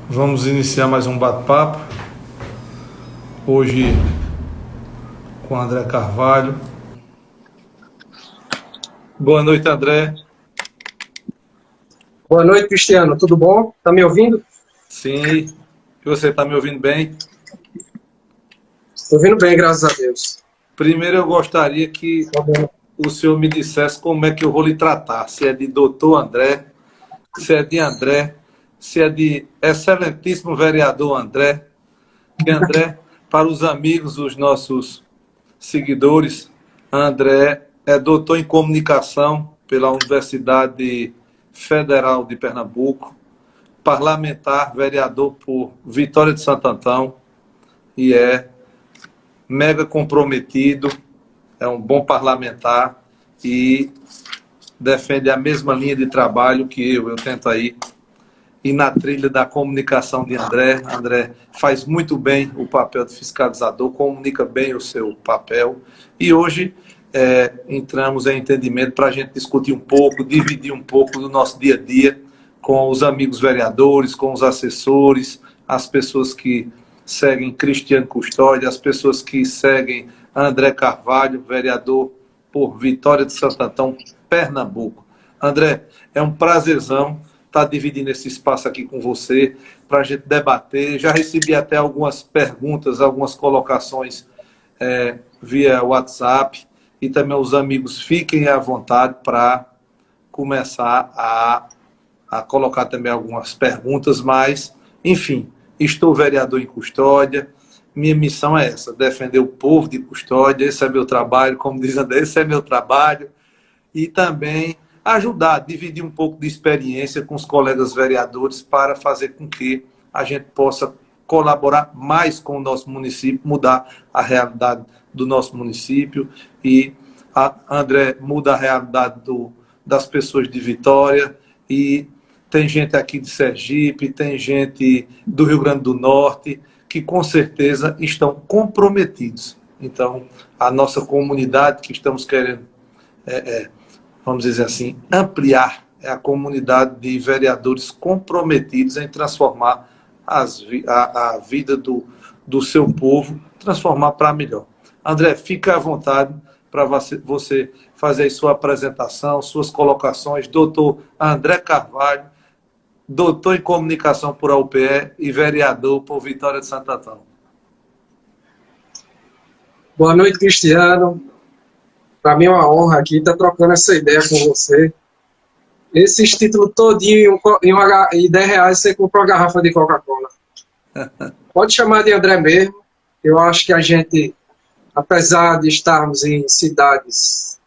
Vamos iniciar mais um bate-papo. Hoje com André Carvalho. Boa noite, André. Boa noite, Cristiano. Tudo bom? Tá me ouvindo? Sim. E você está me ouvindo bem? Estou ouvindo bem, graças a Deus. Primeiro eu gostaria que Tá bom. o senhor me dissesse como é que eu vou lhe tratar. Se é de doutor André, se é de André, se é de excelentíssimo vereador André. Que André, para os amigos, os nossos seguidores, André é doutor em comunicação pela Universidade Federal de Pernambuco, parlamentar, vereador por Vitória de Santo Antão e é mega comprometido, é um bom parlamentar e defende a mesma linha de trabalho que eu tento aí e na trilha da comunicação de André. André faz muito bem o papel de fiscalizador, comunica bem o seu papel. E hoje entramos em entendimento para a gente discutir um pouco, dividir um pouco do nosso dia a dia com os amigos vereadores, com os assessores, as pessoas que seguem Cristiano Custódio, as pessoas que seguem André Carvalho, vereador por Vitória de Santo Antão, Pernambuco. André, é um prazerzão estar dividindo esse espaço aqui com você, para a gente debater. Já recebi até algumas perguntas, algumas colocações via WhatsApp, e também os amigos fiquem à vontade para começar a colocar também algumas perguntas, mas, enfim, estou vereador em Custódia, minha missão é essa, defender o povo de Custódia, esse é meu trabalho, como diz André, esse é meu trabalho, e também ajudar, dividir um pouco de experiência com os colegas vereadores para fazer com que a gente possa colaborar mais com o nosso município, mudar a realidade do nosso município e André muda a realidade das pessoas de Vitória e tem gente aqui de Sergipe, tem gente do Rio Grande do Norte que com certeza estão comprometidos. Então, a nossa comunidade que estamos querendo vamos dizer assim, ampliar a comunidade de vereadores comprometidos em transformar a vida do seu povo, transformar para melhor. André, fica à vontade para você fazer a sua apresentação, suas colocações. Doutor André Carvalho, doutor em comunicação por UPE e vereador por Vitória de Santo Antão. Boa noite, Cristiano. Para mim é uma honra aqui estar trocando essa ideia com você. Esses títulos todinho e R$10 você compra uma garrafa de Coca-Cola. Pode chamar de André mesmo. Eu acho que a gente, apesar de estarmos em cidades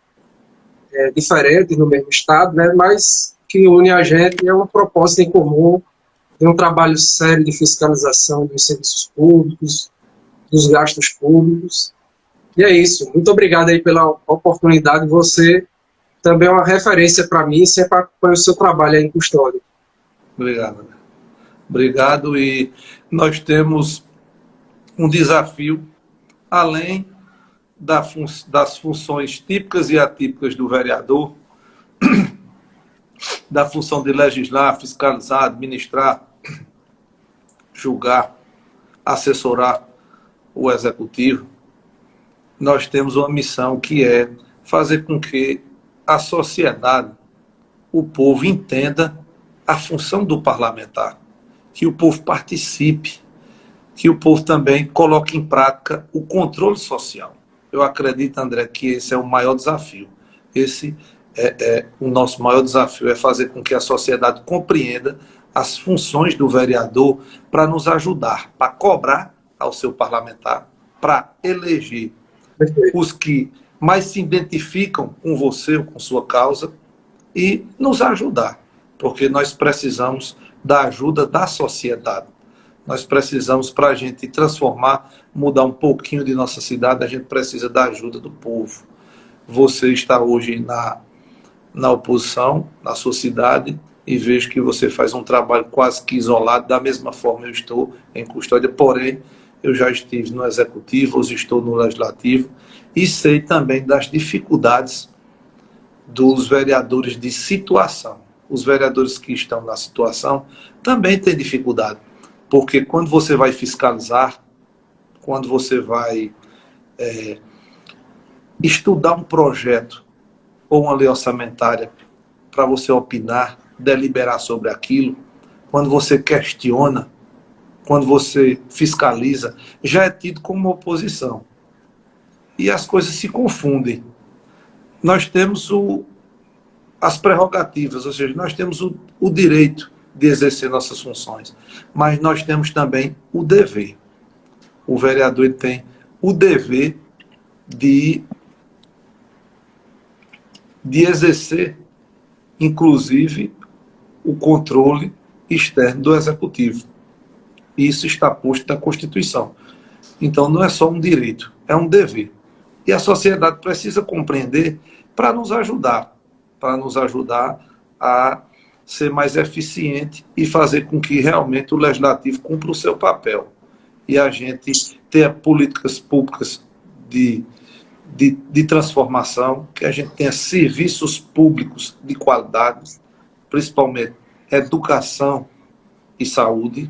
diferentes no mesmo estado, né, mas que une a gente é um propósito em comum, de um trabalho sério de fiscalização dos serviços públicos, dos gastos públicos. E é isso. Muito obrigado aí pela oportunidade. Você também é uma referência para mim, sempre acompanho o seu trabalho aí em Custódia. Obrigado. Obrigado. E nós temos um desafio, além das funções típicas e atípicas do vereador, da função de legislar, fiscalizar, administrar, julgar, assessorar o executivo. Nós temos uma missão que é fazer com que a sociedade, o povo entenda a função do parlamentar, que o povo participe, que o povo também coloque em prática o controle social. Eu acredito, André, que esse é o maior desafio. Esse é o nosso maior desafio, é fazer com que a sociedade compreenda as funções do vereador para nos ajudar, para cobrar ao seu parlamentar, para eleger os que mais se identificam com você ou com sua causa e nos ajudar, porque nós precisamos da ajuda da sociedade. Nós precisamos, para a gente transformar, mudar um pouquinho de nossa cidade, a gente precisa da ajuda do povo. Você está hoje na oposição, na sua cidade, e vejo que você faz um trabalho quase que isolado, da mesma forma eu estou em Custódia, porém, eu já estive no Executivo, hoje estou no Legislativo, e sei também das dificuldades dos vereadores de situação. Os vereadores que estão na situação também têm dificuldade. Porque quando você vai fiscalizar, quando você vai estudar um projeto ou uma lei orçamentária para você opinar, deliberar sobre aquilo, quando você questiona, quando você fiscaliza, já é tido como oposição. E as coisas se confundem. Nós temos as prerrogativas, ou seja, nós temos o direito de exercer nossas funções, mas nós temos também o dever. O vereador ele tem o dever de exercer, inclusive, o controle externo do Executivo. Isso está posto na Constituição. Então, não é só um direito, é um dever. E a sociedade precisa compreender para nos ajudar a ser mais eficiente e fazer com que realmente o Legislativo cumpra o seu papel. E a gente tenha políticas públicas de transformação, que a gente tenha serviços públicos de qualidade, principalmente educação e saúde,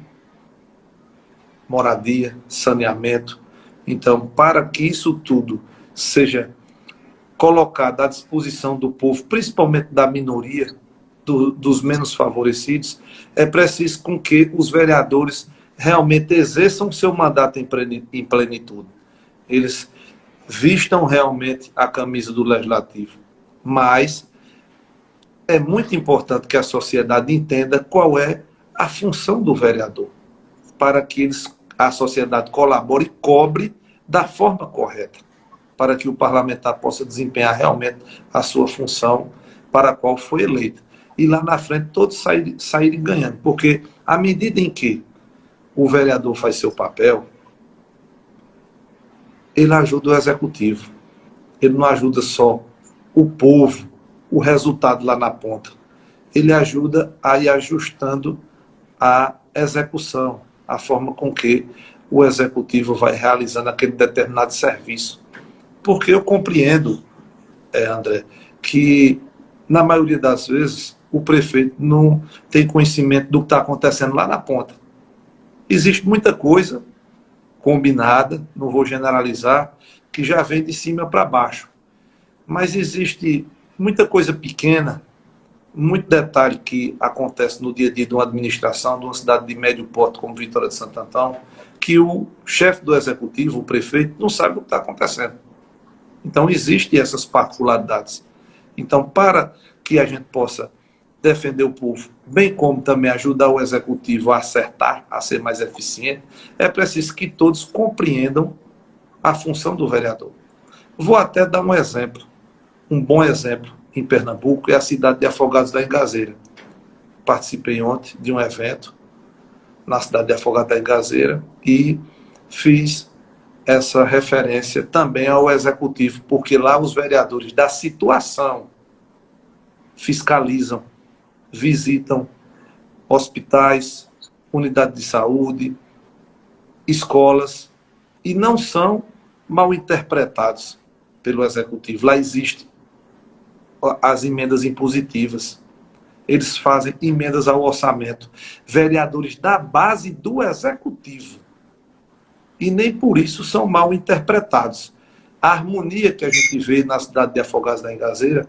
moradia, saneamento. Então, para que isso tudo seja colocado à disposição do povo, principalmente da minoria, dos menos favorecidos, é preciso com que os vereadores realmente exerçam seu mandato em plenitude. Eles vistam realmente a camisa do Legislativo. Mas é muito importante que a sociedade entenda qual é a função do vereador, para que a sociedade colabore e cobre da forma correta, para que o parlamentar possa desempenhar realmente a sua função para a qual foi eleito. E lá na frente todos saírem ganhando, porque à medida em que o vereador faz seu papel, ele ajuda o executivo. Ele não ajuda só o povo, o resultado lá na ponta. Ele ajuda a ir ajustando a execução, a forma com que o executivo vai realizando aquele determinado serviço. Porque eu compreendo, André, que na maioria das vezes o prefeito não tem conhecimento do que está acontecendo lá na ponta. Existe muita coisa combinada, não vou generalizar, que já vem de cima para baixo. Mas existe muita coisa pequena, muito detalhe que acontece no dia a dia de uma administração, de uma cidade de médio porte como Vitória de Santo Antão, que o chefe do executivo, o prefeito, não sabe o que está acontecendo. Então, existem essas particularidades. Então, para que a gente possa defender o povo, bem como também ajudar o executivo a acertar, a ser mais eficiente, é preciso que todos compreendam a função do vereador. Vou até dar um exemplo, um bom exemplo em Pernambuco, é a cidade de Afogados da Engazeira. Participei ontem de um evento na cidade de Afogados da Engazeira e fiz essa referência também ao executivo, porque lá os vereadores da situação fiscalizam, visitam hospitais, unidades de saúde, escolas, e não são mal interpretados pelo executivo. Lá existem as emendas impositivas. Eles fazem emendas ao orçamento. Vereadores da base do executivo. E nem por isso são mal interpretados. A harmonia que a gente vê na cidade de Afogados da Engazeira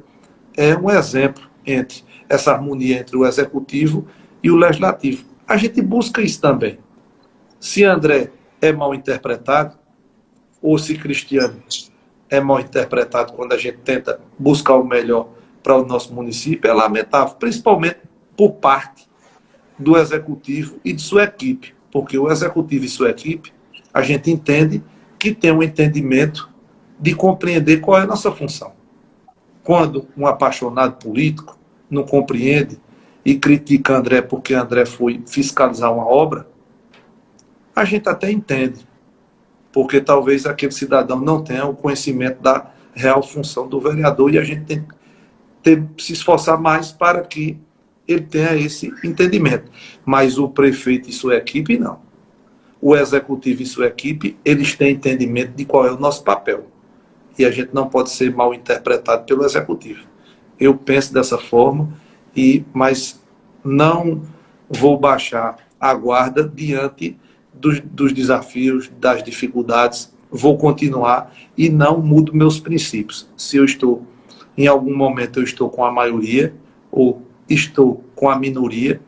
é um exemplo entre essa harmonia entre o executivo e o legislativo. A gente busca isso também. Se André é mal interpretado, ou se Cristiano é mal interpretado quando a gente tenta buscar o melhor para o nosso município, é lamentável, principalmente por parte do executivo e de sua equipe, porque o executivo e sua equipe, a gente entende que tem um entendimento de compreender qual é a nossa função. Quando um apaixonado político não compreende e critica André porque André foi fiscalizar uma obra, a gente até entende, porque talvez aquele cidadão não tenha o conhecimento da real função do vereador e a gente tem que se esforçar mais para que ele tenha esse entendimento. Mas o prefeito e sua equipe, não. O executivo e sua equipe, eles têm entendimento de qual é o nosso papel. E a gente não pode ser mal interpretado pelo executivo. Eu penso dessa forma, mas não vou baixar a guarda diante dos desafios, das dificuldades, vou continuar e não mudo meus princípios. Se eu estou, em algum momento eu estou com a maioria ou estou com a minoria,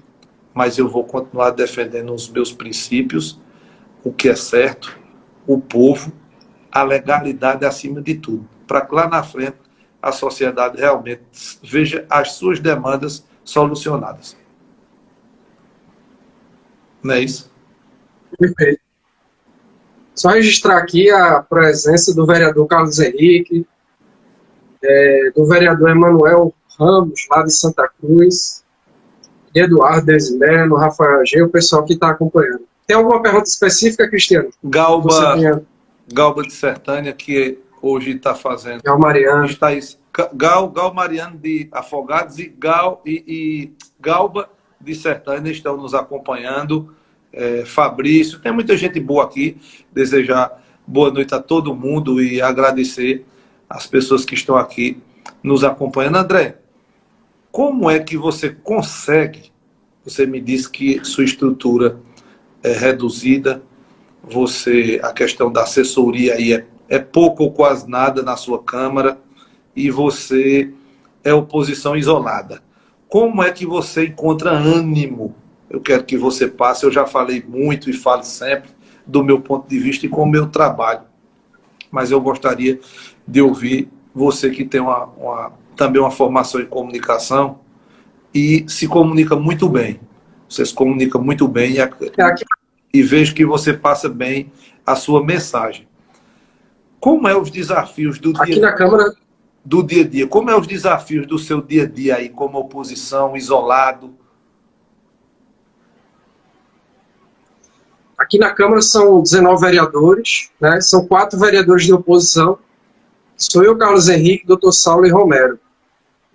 mas eu vou continuar defendendo os meus princípios, o que é certo, o povo, a legalidade acima de tudo, para que lá na frente a sociedade realmente veja as suas demandas solucionadas. Não é isso? Perfeito. Só registrar aqui a presença do vereador Carlos Henrique, do vereador Emanuel Ramos, lá de Santa Cruz, de Eduardo Desimeno, Rafael G, o pessoal que está acompanhando. Tem alguma pergunta específica, Cristiano? Galba de Sertânia, que hoje está fazendo. Gal Mariano. Gal Mariano de Afogados e Galba de Sertânia estão nos acompanhando. Fabrício, tem muita gente boa aqui. Desejar boa noite a todo mundo e agradecer as pessoas que estão aqui nos acompanhando. André, como é que você consegue? Você me disse que sua estrutura é reduzida, a questão da assessoria aí é pouco ou quase nada na sua Câmara e você é oposição isolada. Como é que você encontra ânimo? Eu quero que você passe, eu já falei muito e falo sempre do meu ponto de vista e com o meu trabalho, mas eu gostaria de ouvir você que tem também uma formação em comunicação e se comunica muito bem. Você se comunica muito bem e vejo que você passa bem a sua mensagem. Como é os desafios do aqui na Câmara do dia a dia? Como é os desafios do seu dia a dia aí, como oposição, isolado? Aqui na Câmara são 19 vereadores, né? São 4 vereadores de oposição. Sou eu, Carlos Henrique, Dr. Saulo e Romero.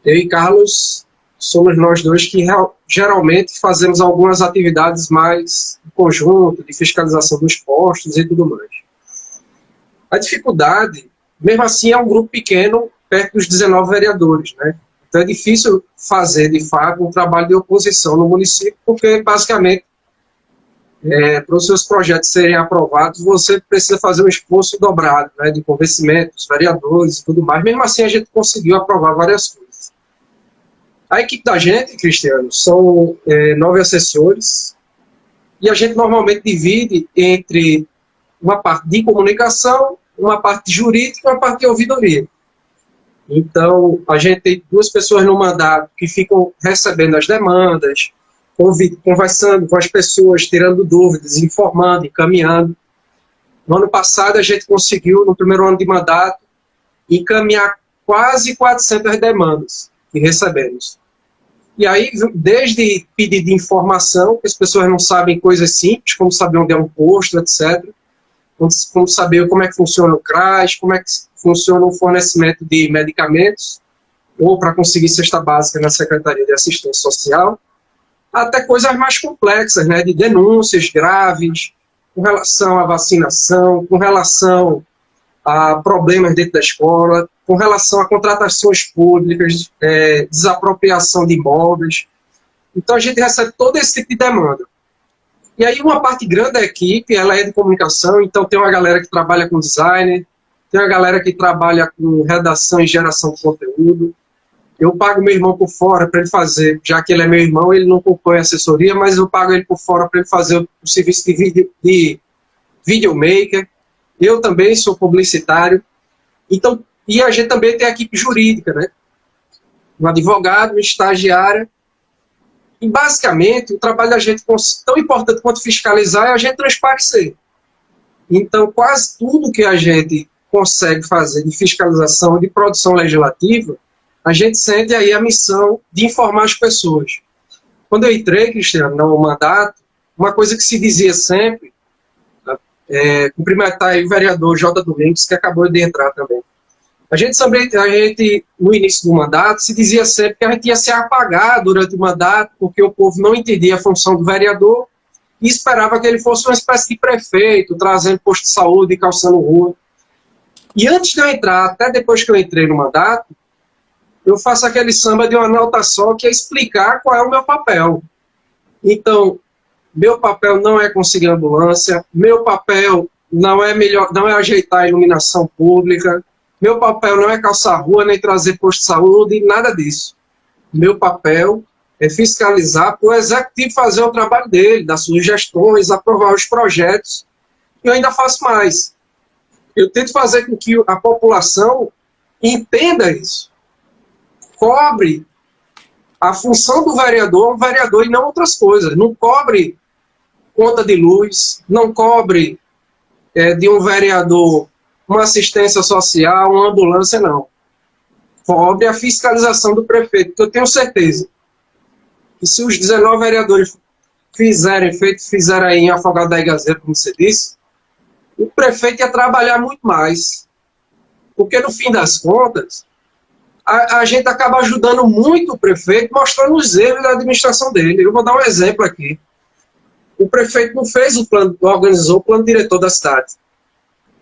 Eu e Carlos somos nós dois que geralmente fazemos algumas atividades mais em conjunto, de fiscalização dos postos e tudo mais. A dificuldade, mesmo assim, é um grupo pequeno, perto dos 19 vereadores, né? Então é difícil fazer, de fato, um trabalho de oposição no município, porque, basicamente, para os seus projetos serem aprovados, você precisa fazer um esforço dobrado, né, de convencimento dos vereadores e tudo mais. Mesmo assim, a gente conseguiu aprovar várias coisas. A equipe da gente, Cristiano, são 9 assessores, e a gente normalmente divide entre uma parte de comunicação, uma parte jurídica e uma parte de ouvidoria. Então, a gente tem 2 pessoas no mandato que ficam recebendo as demandas, conversando com as pessoas, tirando dúvidas, informando, encaminhando. No ano passado, a gente conseguiu, no primeiro ano de mandato, encaminhar quase 400 demandas que recebemos. E aí, desde pedido de informação, que as pessoas não sabem coisas simples, como saber onde é um posto, etc., como saber como é que funciona o CRAS, como é que funciona o fornecimento de medicamentos, ou para conseguir cesta básica na Secretaria de Assistência Social, até coisas mais complexas, né, de denúncias graves, com relação à vacinação, com relação a problemas dentro da escola, com relação a contratações públicas, desapropriação de imóveis. Então, a gente recebe todo esse tipo de demanda. E aí, uma parte grande da equipe, ela é de comunicação, então tem uma galera que trabalha com designer, tem uma galera que trabalha com redação e geração de conteúdo. Eu pago meu irmão por fora para ele fazer, já que ele é meu irmão, ele não compõe assessoria, mas eu pago ele por fora para ele fazer o serviço de videomaker. Eu também sou publicitário. Então, e a gente também tem a equipe jurídica, né? Um advogado, um estagiário. E, basicamente, o trabalho da gente, tão importante quanto fiscalizar, é a gente transparecer. Então, quase tudo que a gente consegue fazer de fiscalização, de produção legislativa, a gente sente aí a missão de informar as pessoas. Quando eu entrei, Cristiano, no mandato, uma coisa que se dizia sempre, cumprimentar aí o vereador J. Domingos, que acabou de entrar também. A gente, no início do mandato, se dizia sempre que a gente ia se apagar durante o mandato, porque o povo não entendia a função do vereador e esperava que ele fosse uma espécie de prefeito, trazendo posto de saúde e calçando rua. E antes de eu entrar, até depois que eu entrei no mandato, eu faço aquele samba de uma nota só, que é explicar qual é o meu papel. Então, meu papel não é conseguir ambulância, meu papel não é ajeitar a iluminação pública, meu papel não é calçar rua, nem trazer posto de saúde, nada disso. Meu papel é fiscalizar para o executivo fazer o trabalho dele, dar sugestões, aprovar os projetos. E eu ainda faço mais. Eu tento fazer com que a população entenda isso. Cobre a função do vereador, um vereador e não outras coisas. Não cobre conta de luz, não cobre de um vereador uma assistência social, uma ambulância, não. Cobre a fiscalização do prefeito, porque eu tenho certeza que se os 19 vereadores fizeram aí em Afogado da Igazeira, como você disse, o prefeito ia trabalhar muito mais. Porque, no fim das contas, a gente acaba ajudando muito o prefeito, mostrando os erros da administração dele. Eu vou dar um exemplo aqui. O prefeito não fez o plano, organizou o plano diretor da cidade.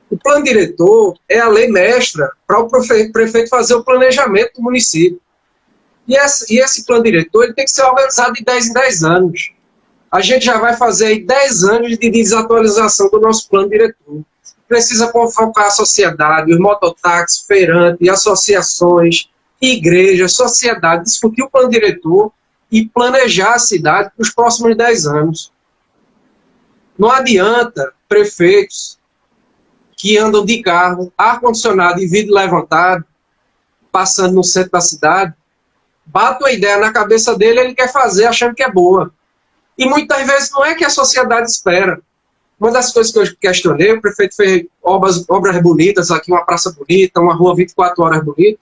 O plano diretor é a lei mestra para o prefeito fazer o planejamento do município. E esse plano diretor ele tem que ser organizado de 10 em 10 anos. A gente já vai fazer aí 10 anos de desatualização do nosso plano diretor. Precisa convocar a sociedade, os mototáxis, feirantes, associações, igrejas, sociedade, discutir o plano diretor e planejar a cidade para os próximos 10 anos. Não adianta prefeitos que andam de carro, ar-condicionado e vidro levantado, passando no centro da cidade, bate a ideia na cabeça dele, ele quer fazer achando que é boa. E muitas vezes não é que a sociedade espera. Uma das coisas que eu questionei, o prefeito fez obras bonitas aqui, uma praça bonita, uma rua 24 horas bonita,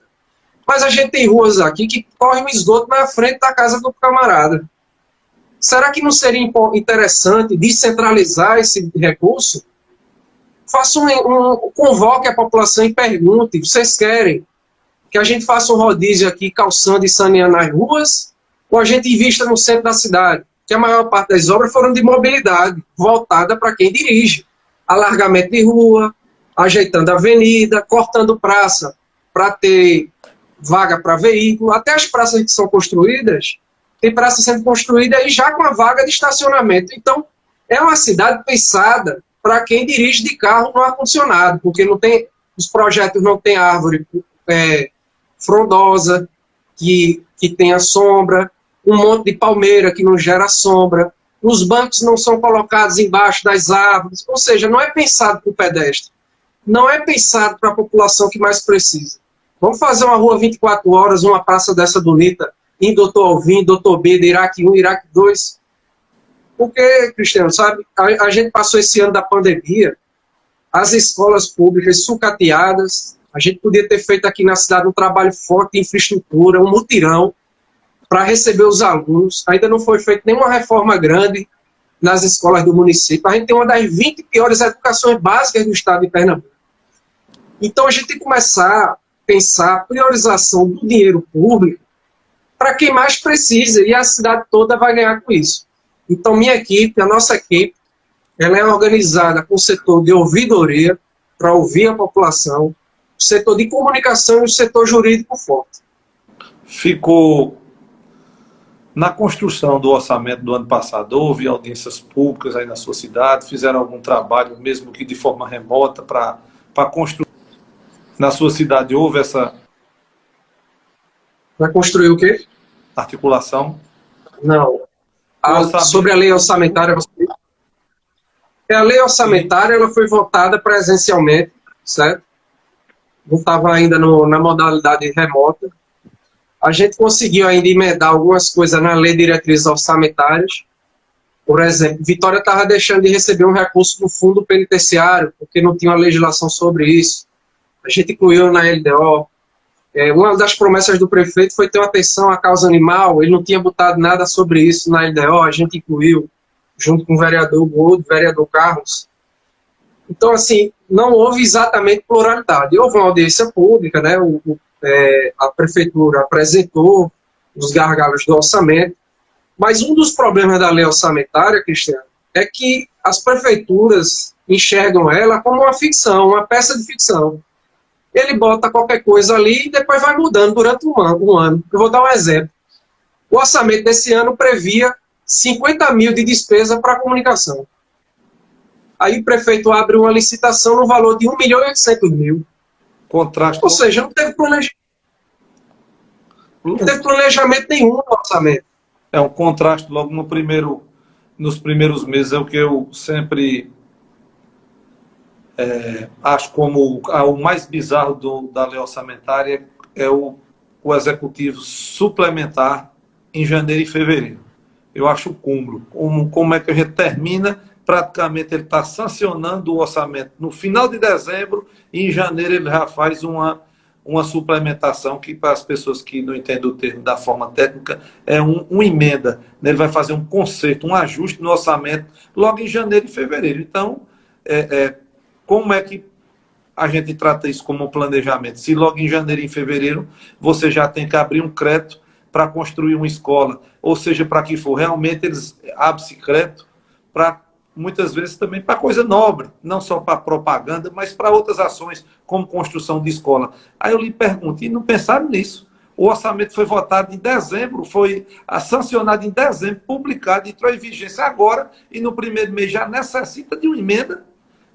mas a gente tem ruas aqui que correm um esgoto na frente da casa do camarada. Será que não seria interessante descentralizar esse recurso? Faça convoque a população e pergunte, vocês querem que a gente faça um rodízio aqui, calçando e saneando as ruas, ou a gente invista no centro da cidade? Que a maior parte das obras foram de mobilidade, voltada para quem dirige. Alargamento de rua, ajeitando a avenida, cortando praça para ter vaga para veículo. Até as praças que são construídas, tem praça sendo construída aí já com a vaga de estacionamento. Então, é uma cidade pensada para quem dirige de carro no ar-condicionado, porque não tem, os projetos não têm árvore frondosa, que tenha sombra, um monte de palmeira que não gera sombra, os bancos não são colocados embaixo das árvores, ou seja, não é pensado para o pedestre, não é pensado para a população que mais precisa. Vamos fazer uma rua 24 horas, uma praça dessa bonita, em Doutor Alvim, Doutor B, de Iraque 1, Iraque 2. Porque, Cristiano, sabe, a gente passou esse ano da pandemia, as escolas públicas sucateadas, a gente podia ter feito aqui na cidade um trabalho forte de infraestrutura, um mutirão, para receber os alunos. Ainda não foi feita nenhuma reforma grande nas escolas do município. A gente tem uma das 20 piores educações básicas do estado de Pernambuco. Então a gente tem que começar a pensar a priorização do dinheiro público para quem mais precisa, e a cidade toda vai ganhar com isso. Então minha equipe, a nossa equipe, ela é organizada com o setor de ouvidoria, para ouvir a população, o setor de comunicação e o setor jurídico forte. Ficou na construção do orçamento do ano passado, houve audiências públicas aí na sua cidade, fizeram algum trabalho, mesmo que de forma remota, para construir. Na sua cidade houve essa... Para construir o quê? Articulação? Não. Sobre a lei orçamentária, a lei orçamentária ela foi votada presencialmente, certo? Não estava ainda na modalidade remota. A gente conseguiu ainda emendar algumas coisas na lei de diretrizes orçamentárias. Por exemplo, Vitória estava deixando de receber um recurso do fundo penitenciário, porque não tinha uma legislação sobre isso. A gente incluiu na LDO. Uma das promessas do prefeito foi ter uma atenção à causa animal, ele não tinha botado nada sobre isso na LDO, a gente incluiu, junto com o vereador Gold, o vereador Carlos. Então, assim, não houve exatamente pluralidade. Houve uma audiência pública, né? A prefeitura apresentou os gargalos do orçamento, mas um dos problemas da lei orçamentária, Cristiano, é que as prefeituras enxergam ela como uma ficção, uma peça de ficção. Ele bota qualquer coisa ali e depois vai mudando durante um ano. Eu vou dar um exemplo. O orçamento desse ano previa 50 mil de despesa para comunicação. Aí o prefeito abre uma licitação no valor de 1.800.000. Contraste. Ou seja, não teve planejamento nenhum no orçamento. É um contraste logo nos primeiros meses, é o que eu sempre acho como o mais bizarro da lei orçamentária é o executivo suplementar em janeiro e fevereiro. Eu acho o cúmulo. Como é que a gente termina? Praticamente ele está sancionando o orçamento no final de dezembro e em janeiro ele já faz uma suplementação que, para as pessoas que não entendem o termo da forma técnica, é uma emenda. Ele vai fazer um conserto, um ajuste no orçamento logo em janeiro e fevereiro. Então, como é que a gente trata isso como um planejamento? Se logo em janeiro e fevereiro você já tem que abrir um crédito para construir uma escola, ou seja, para que for, realmente eles abrem-se crédito para, muitas vezes, também para coisa nobre, não só para propaganda, mas para outras ações, como construção de escola. Aí eu lhe pergunto, e não pensaram nisso? O orçamento foi votado em dezembro, foi sancionado em dezembro, publicado, entrou em vigência agora, e no primeiro mês já necessita de uma emenda.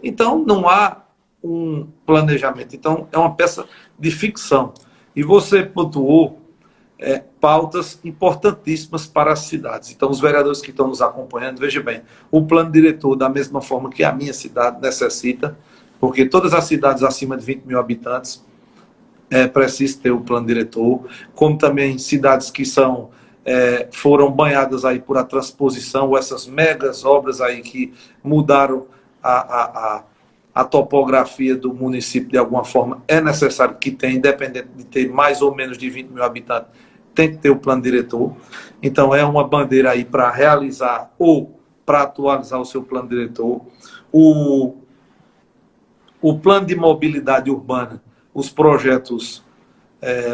Então, não há um planejamento. Então, é uma peça de ficção. E você pontuou pautas importantíssimas para as cidades. Então, os vereadores que estão nos acompanhando, veja bem, o plano diretor, da mesma forma que a minha cidade necessita, porque todas as cidades acima de 20 mil habitantes precisam ter o plano diretor, como também cidades que foram banhadas aí por a transposição, ou essas megas obras aí que mudaram a topografia do município de alguma forma, é necessário que tenha, independente de ter mais ou menos de 20 mil habitantes, tem que ter o plano diretor. Então, é uma bandeira aí para realizar ou para atualizar o seu plano diretor. O plano de mobilidade urbana, os projetos,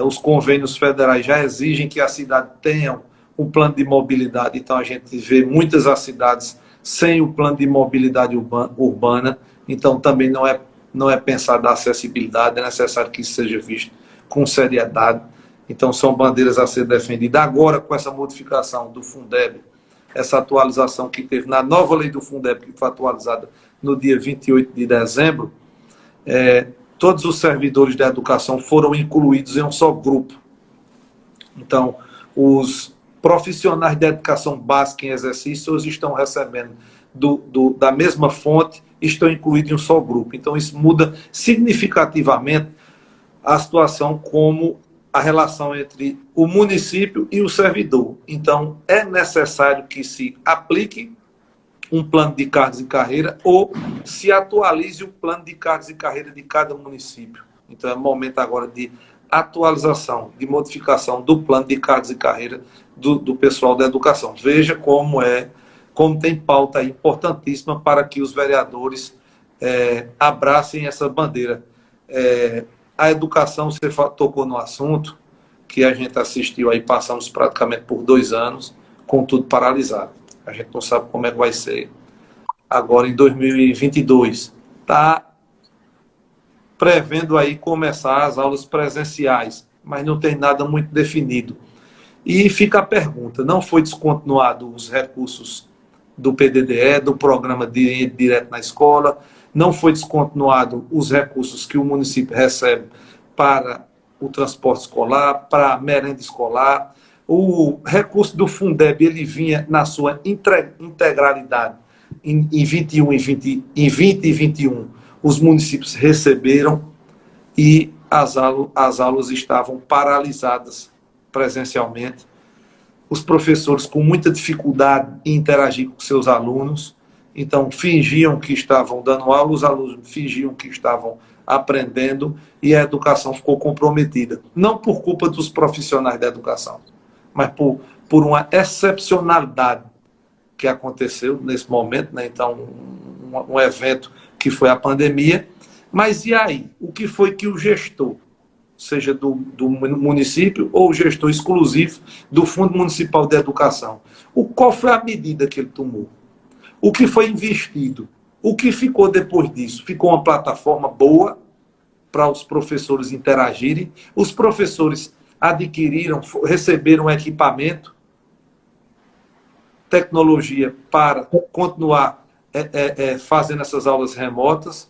os convênios federais já exigem que a cidade tenha um plano de mobilidade. Então, a gente vê muitas as cidades sem o plano de mobilidade urbana. Então, também não é pensar da acessibilidade, é necessário que isso seja visto com seriedade. Então, são bandeiras a ser defendidas. Agora, com essa modificação do Fundeb, essa atualização que teve na nova lei do Fundeb, que foi atualizada no dia 28 de dezembro, todos os servidores da educação foram incluídos em um só grupo. Então, os profissionais de educação básica em exercício hoje estão recebendo da mesma fonte, estão incluídos em um só grupo. Então, isso muda significativamente a situação como a relação entre o município e o servidor. Então, é necessário que se aplique um plano de cargos e carreira ou se atualize o plano de cargos e carreira de cada município. Então, é momento agora de atualização, de modificação do plano de cargos e carreira do pessoal da educação. Veja como tem pauta importantíssima para que os vereadores abracem essa bandeira. A educação, você tocou no assunto, que a gente assistiu aí, passamos praticamente por 2 anos, com tudo paralisado. A gente não sabe como é que vai ser agora em 2022. Está prevendo aí começar as aulas presenciais, mas não tem nada muito definido. E fica a pergunta, não foi descontinuado os recursos do PDDE, do programa Direto na Escola, não foi descontinuado os recursos que o município recebe para o transporte escolar, para a merenda escolar. O recurso do Fundeb, ele vinha na sua integralidade em 21 e 20 e 21. Os municípios receberam e as aulas estavam paralisadas presencialmente. Os professores com muita dificuldade em interagir com seus alunos, então fingiam que estavam dando aula, os alunos fingiam que estavam aprendendo e a educação ficou comprometida. Não por culpa dos profissionais da educação, mas por uma excepcionalidade que aconteceu nesse momento, né? Então, um evento que foi a pandemia. Mas e aí? O que foi que o gestor, seja do município ou o gestor exclusivo do Fundo Municipal de Educação, qual foi a medida que ele tomou? O que foi investido? O que ficou depois disso? Ficou uma plataforma boa para os professores interagirem, os professores adquiriram, receberam equipamento, tecnologia para continuar fazendo essas aulas remotas.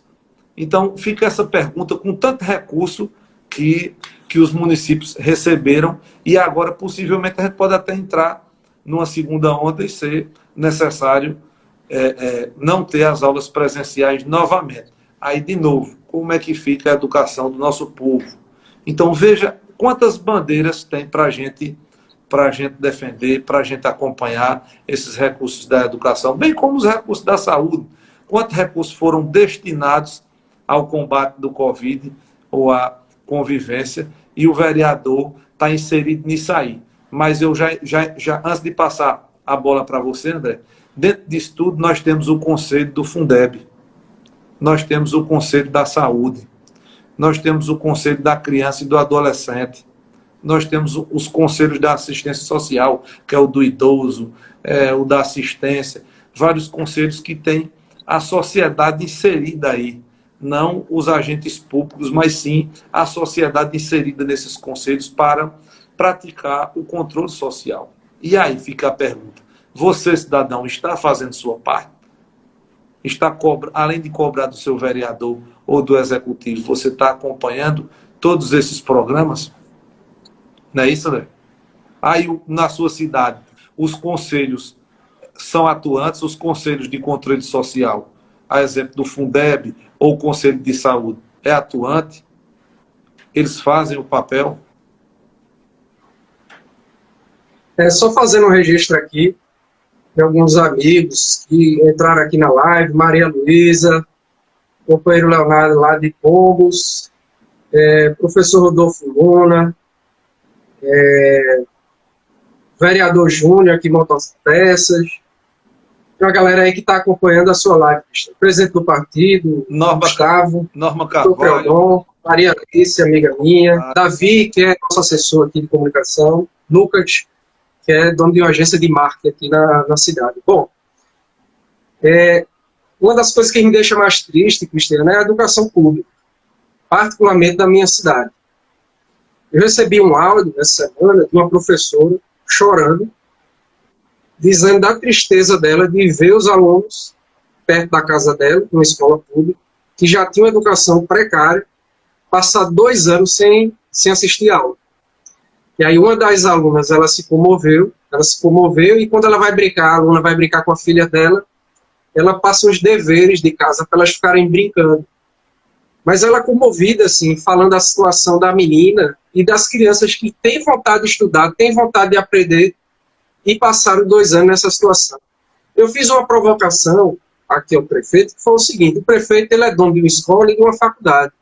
Então, fica essa pergunta com tanto recurso que os municípios receberam, e agora, possivelmente, a gente pode até entrar numa segunda onda e ser necessário não ter as aulas presenciais novamente. Aí, de novo, como é que fica a educação do nosso povo? Então, veja quantas bandeiras tem para a gente defender, para a gente acompanhar esses recursos da educação, bem como os recursos da saúde. Quantos recursos foram destinados ao combate do Covid ou à convivência, e o vereador está inserido nisso aí. Mas eu já antes de passar a bola para você, André, dentro disso tudo nós temos o conselho do Fundeb, nós temos o conselho da saúde, nós temos o conselho da criança e do adolescente, nós temos os conselhos da assistência social, que é o do idoso, o da assistência, vários conselhos que têm a sociedade inserida aí, não os agentes públicos, mas sim a sociedade inserida nesses conselhos para praticar o controle social. E aí fica a pergunta: você, cidadão, está fazendo sua parte? Além de cobrar do seu vereador ou do executivo, você está acompanhando todos esses programas? Não é isso, né? Aí, na sua cidade, os conselhos são atuantes, os conselhos de controle social, a exemplo do Fundeb ou o Conselho de Saúde, é atuante? Eles fazem o papel? Só fazendo um registro aqui de alguns amigos que entraram aqui na live: Maria Luísa, companheiro Leonardo lá de Pombos, professor Rodolfo Luna, vereador Júnior aqui, Motopeças. Tem uma galera aí que está acompanhando a sua live. Presidente do partido, Gustavo, Norma Carvalho, Preldon, Maria Alice, amiga minha, Davi, que é nosso assessor aqui de comunicação, Lucas, que é dono de uma agência de marketing aqui na cidade. Bom, uma das coisas que me deixa mais triste, Cristiano, é a educação pública, particularmente da minha cidade. Eu recebi um áudio essa semana de uma professora chorando, dizendo da tristeza dela de ver os alunos perto da casa dela, numa escola pública, que já tinham educação precária, passar 2 anos sem assistir aula. E aí uma das alunas, ela se comoveu, e quando ela vai brincar, a aluna vai brincar com a filha dela, ela passa os deveres de casa para elas ficarem brincando. Mas ela comovida, assim, falando da situação da menina e das crianças que têm vontade de estudar, têm vontade de aprender, e passaram 2 anos nessa situação. Eu fiz uma provocação aqui ao prefeito, que foi o seguinte: o prefeito, ele é dono de uma escola e de uma faculdade.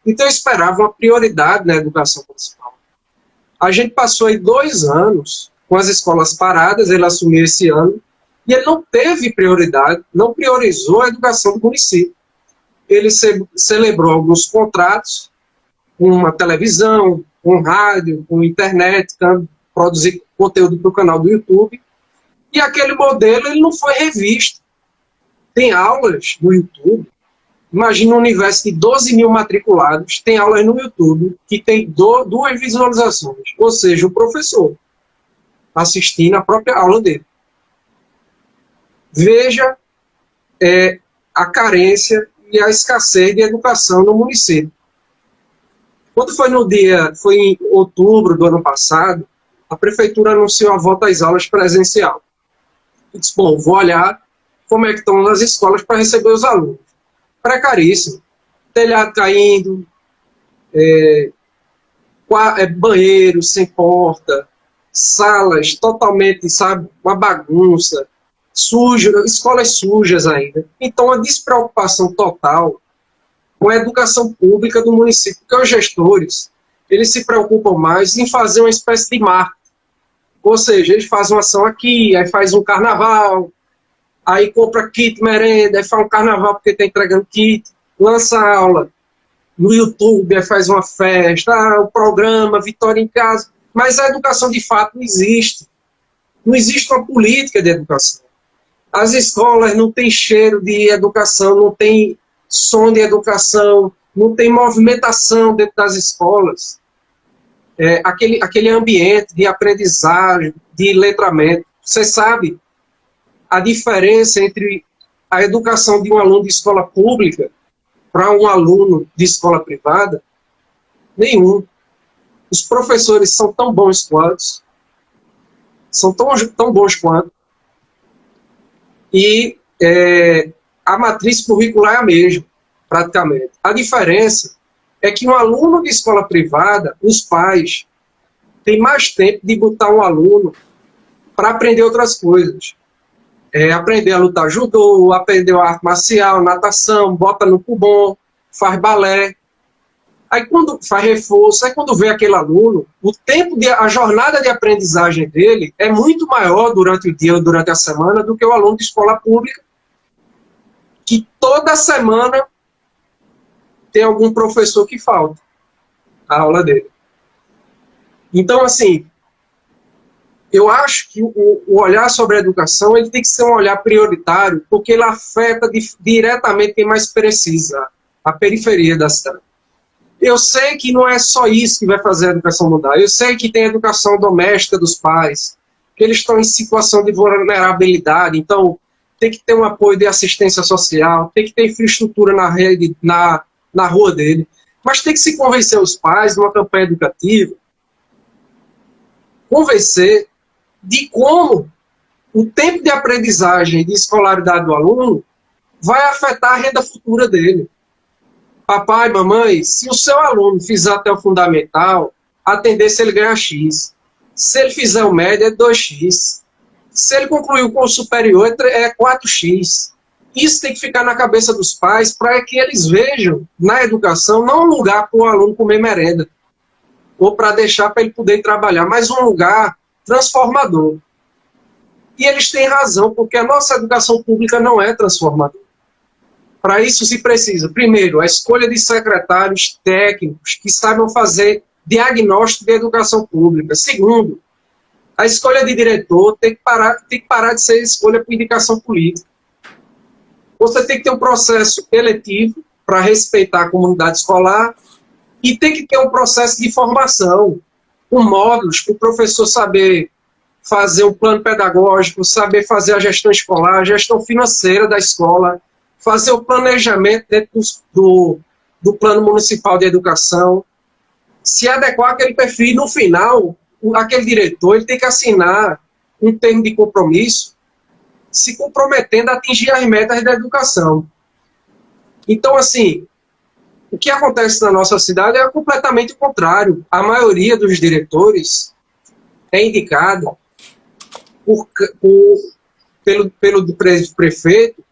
Então eu esperava uma prioridade na educação municipal. A gente passou aí 2 anos com as escolas paradas, ele assumiu esse ano, e ele não teve prioridade, não priorizou a educação do município. Ele celebrou alguns contratos com uma televisão, com rádio, com internet, produzir conteúdo para o canal do YouTube, e aquele modelo ele não foi revisto. Tem aulas no YouTube, imagina um universo de 12 mil matriculados, tem aulas no YouTube que tem 2 visualizações, ou seja, o professor assistindo a própria aula dele. Veja a carência e a escassez de educação no município. Quando foi em outubro do ano passado, a prefeitura anunciou a volta às aulas presencial. Eu disse, bom, vou olhar como é que estão as escolas para receber os alunos. Precaríssimo. Telhado caindo, banheiro sem porta, salas totalmente, sabe, uma bagunça, sujo, escolas sujas ainda. Então, a despreocupação total com a educação pública do município, porque os gestores, eles se preocupam mais em fazer uma espécie de marketing. Ou seja, eles fazem uma ação aqui, aí faz um carnaval, aí compra kit merenda, aí faz um carnaval porque está entregando kit, lança aula no YouTube, aí faz uma festa, o programa Vitória em Casa. Mas a educação, de fato, não existe. Não existe uma política de educação. As escolas não têm cheiro de educação, não tem som de educação, não tem movimentação dentro das escolas. Aquele ambiente de aprendizagem, de letramento. Você sabe a diferença entre a educação de um aluno de escola pública para um aluno de escola privada? Nenhum. Os professores são tão bons quanto, são tão bons quanto, e a matriz curricular é a mesma, praticamente. A diferença é que um aluno de escola privada, os pais têm mais tempo de botar um aluno para aprender outras coisas. Aprender a lutar judô, aprender a arte marcial, natação, bota no pulmão, faz balé. Aí quando faz reforço, aí quando vê aquele aluno, a jornada de aprendizagem dele é muito maior durante o dia ou durante a semana do que o aluno de escola pública, que toda semana tem algum professor que falta a aula dele. Então, assim, eu acho que o olhar sobre a educação ele tem que ser um olhar prioritário, porque ele afeta diretamente quem mais precisa, a periferia da cidade. Eu sei que não é só isso que vai fazer a educação mudar. Eu sei que tem a educação doméstica dos pais, que eles estão em situação de vulnerabilidade, então tem que ter um apoio de assistência social, tem que ter infraestrutura na rede, na rua dele. Mas tem que se convencer os pais, numa campanha educativa, convencer de como o tempo de aprendizagem e de escolaridade do aluno vai afetar a renda futura dele. Papai, mamãe, se o seu aluno fizer até o fundamental, a tendência é ele ganhar X. Se ele fizer o médio, é 2X. Se ele concluir o curso superior, é 4X. Isso tem que ficar na cabeça dos pais para que eles vejam na educação não um lugar para o aluno comer merenda ou para deixar para ele poder trabalhar, mas um lugar transformador. E eles têm razão, porque a nossa educação pública não é transformadora. Para isso se precisa, primeiro, a escolha de secretários técnicos que saibam fazer diagnóstico de educação pública. Segundo, a escolha de diretor tem que parar de ser escolha por indicação política. Você tem que ter um processo eletivo para respeitar a comunidade escolar e tem que ter um processo de formação, com módulos para o professor saber fazer um plano pedagógico, saber fazer a gestão escolar, a gestão financeira da escola, fazer o planejamento dentro do plano municipal de educação, se adequar àquele perfil. E no final, aquele diretor ele tem que assinar um termo de compromisso, se comprometendo a atingir as metas da educação. Então, assim, o que acontece na nossa cidade é completamente o contrário. A maioria dos diretores é indicada pelo prefeito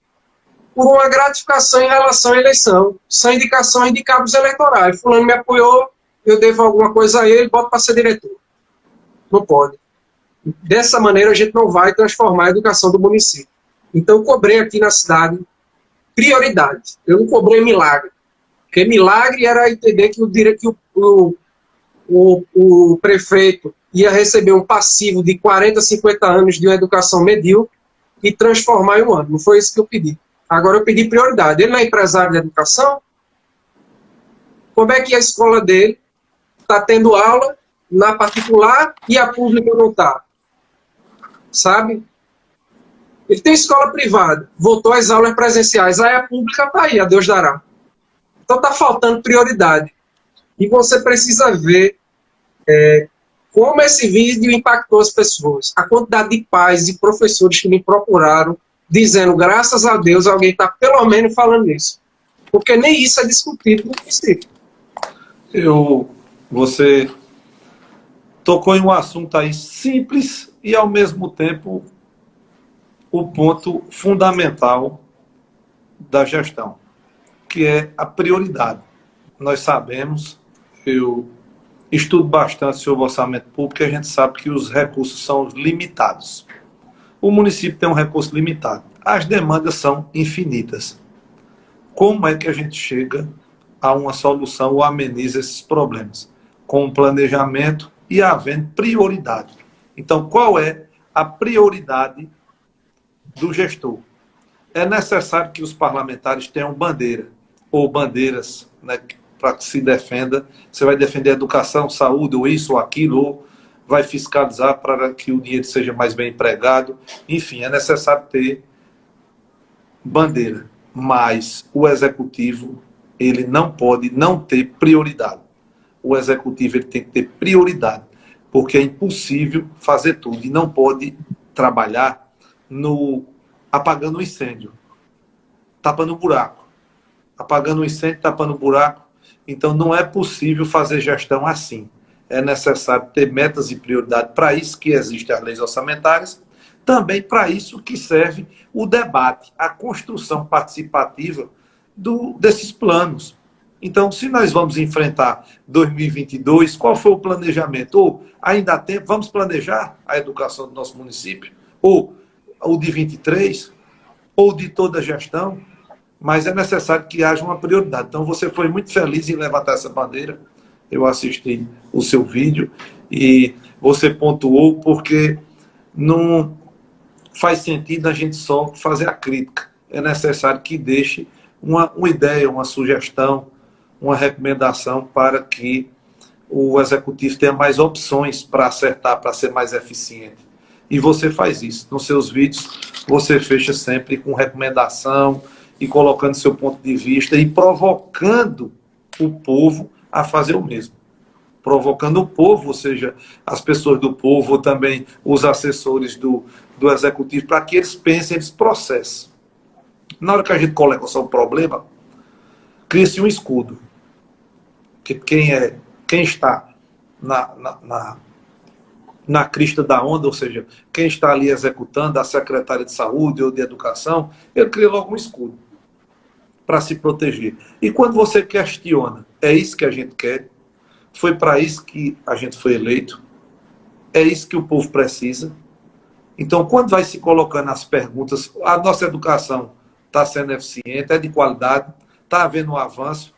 por uma gratificação em relação à eleição. São indicações de cabos eleitorais. Fulano me apoiou, eu devo alguma coisa a ele, boto para ser diretor. Não pode. Dessa maneira, a gente não vai transformar a educação do município. Então, eu cobrei aqui na cidade prioridade. Eu não cobrei milagre. Porque milagre era entender que o prefeito ia receber um passivo de 40, 50 anos de uma educação medíocre e transformar em um ano. Não foi isso que eu pedi. Agora eu pedi prioridade. Ele não é empresário de educação? Como é que a escola dele está tendo aula na particular e a pública não está? Sabe? Ele tem escola privada, voltou às aulas presenciais, aí a pública está aí, a Deus dará. Então está faltando prioridade. E você precisa ver como esse vídeo impactou as pessoas. A quantidade de pais e professores que me procuraram dizendo, graças a Deus, alguém está pelo menos falando isso. Porque nem isso é discutido no município. Você tocou em um assunto aí simples e, ao mesmo tempo, o ponto fundamental da gestão, que é a prioridade. Nós sabemos, eu estudo bastante sobre orçamento público e a gente sabe que os recursos são limitados. O município tem um recurso limitado. As demandas são infinitas. Como é que a gente chega a uma solução ou ameniza esses problemas? Com um planejamento e havendo prioridade. Então, qual é a prioridade do gestor? É necessário que os parlamentares tenham bandeira, ou bandeiras, né, para que se defenda. Você vai defender educação, saúde, ou isso, ou aquilo, ou vai fiscalizar para que o dinheiro seja mais bem empregado. Enfim, é necessário ter bandeira, mas o executivo ele não pode não ter prioridade. O executivo ele tem que ter prioridade, porque é impossível fazer tudo e não pode trabalhar no apagando o incêndio, tapando o buraco. Apagando o incêndio, tapando o buraco. Então não é possível fazer gestão assim. É necessário ter metas e prioridade. Para isso que existem as leis orçamentárias, também para isso que serve o debate, a construção participativa desses planos. Então, se nós vamos enfrentar 2022, qual foi o planejamento? Ou ainda há tempo, vamos planejar a educação do nosso município? Ou o de 23? Ou de toda a gestão? Mas é necessário que haja uma prioridade. Então, você foi muito feliz em levantar essa bandeira. Eu assisti o seu vídeo e você pontuou porque não faz sentido a gente só fazer a crítica. É necessário que deixe uma ideia, uma sugestão, uma recomendação para que o executivo tenha mais opções para acertar, para ser mais eficiente. E você faz isso. Nos seus vídeos, você fecha sempre com recomendação e colocando seu ponto de vista e provocando o povo a fazer o mesmo. Provocando o povo, ou seja, as pessoas do povo, ou também os assessores do executivo, para que eles pensem, eles processem. Na hora que a gente coloca só um problema, cria-se um escudo. Que quem está na crista da onda, ou seja, quem está ali executando, a secretária de saúde ou de educação, ele cria logo um escudo para se proteger. E quando você questiona, é isso que a gente quer? Foi para isso que a gente foi eleito? É isso que o povo precisa? Então, quando vai se colocando as perguntas, a nossa educação está sendo eficiente, é de qualidade, está havendo um avanço,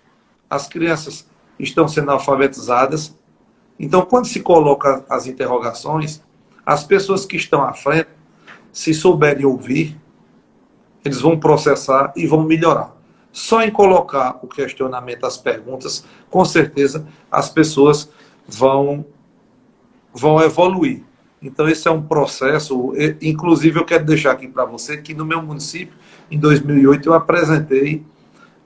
as crianças estão sendo alfabetizadas. Então, quando se coloca as interrogações, as pessoas que estão à frente, se souberem ouvir, eles vão processar e vão melhorar. Só em colocar o questionamento, as perguntas, com certeza as pessoas vão evoluir. Então, esse é um processo. Inclusive, eu quero deixar aqui para você que no meu município, em 2008, eu apresentei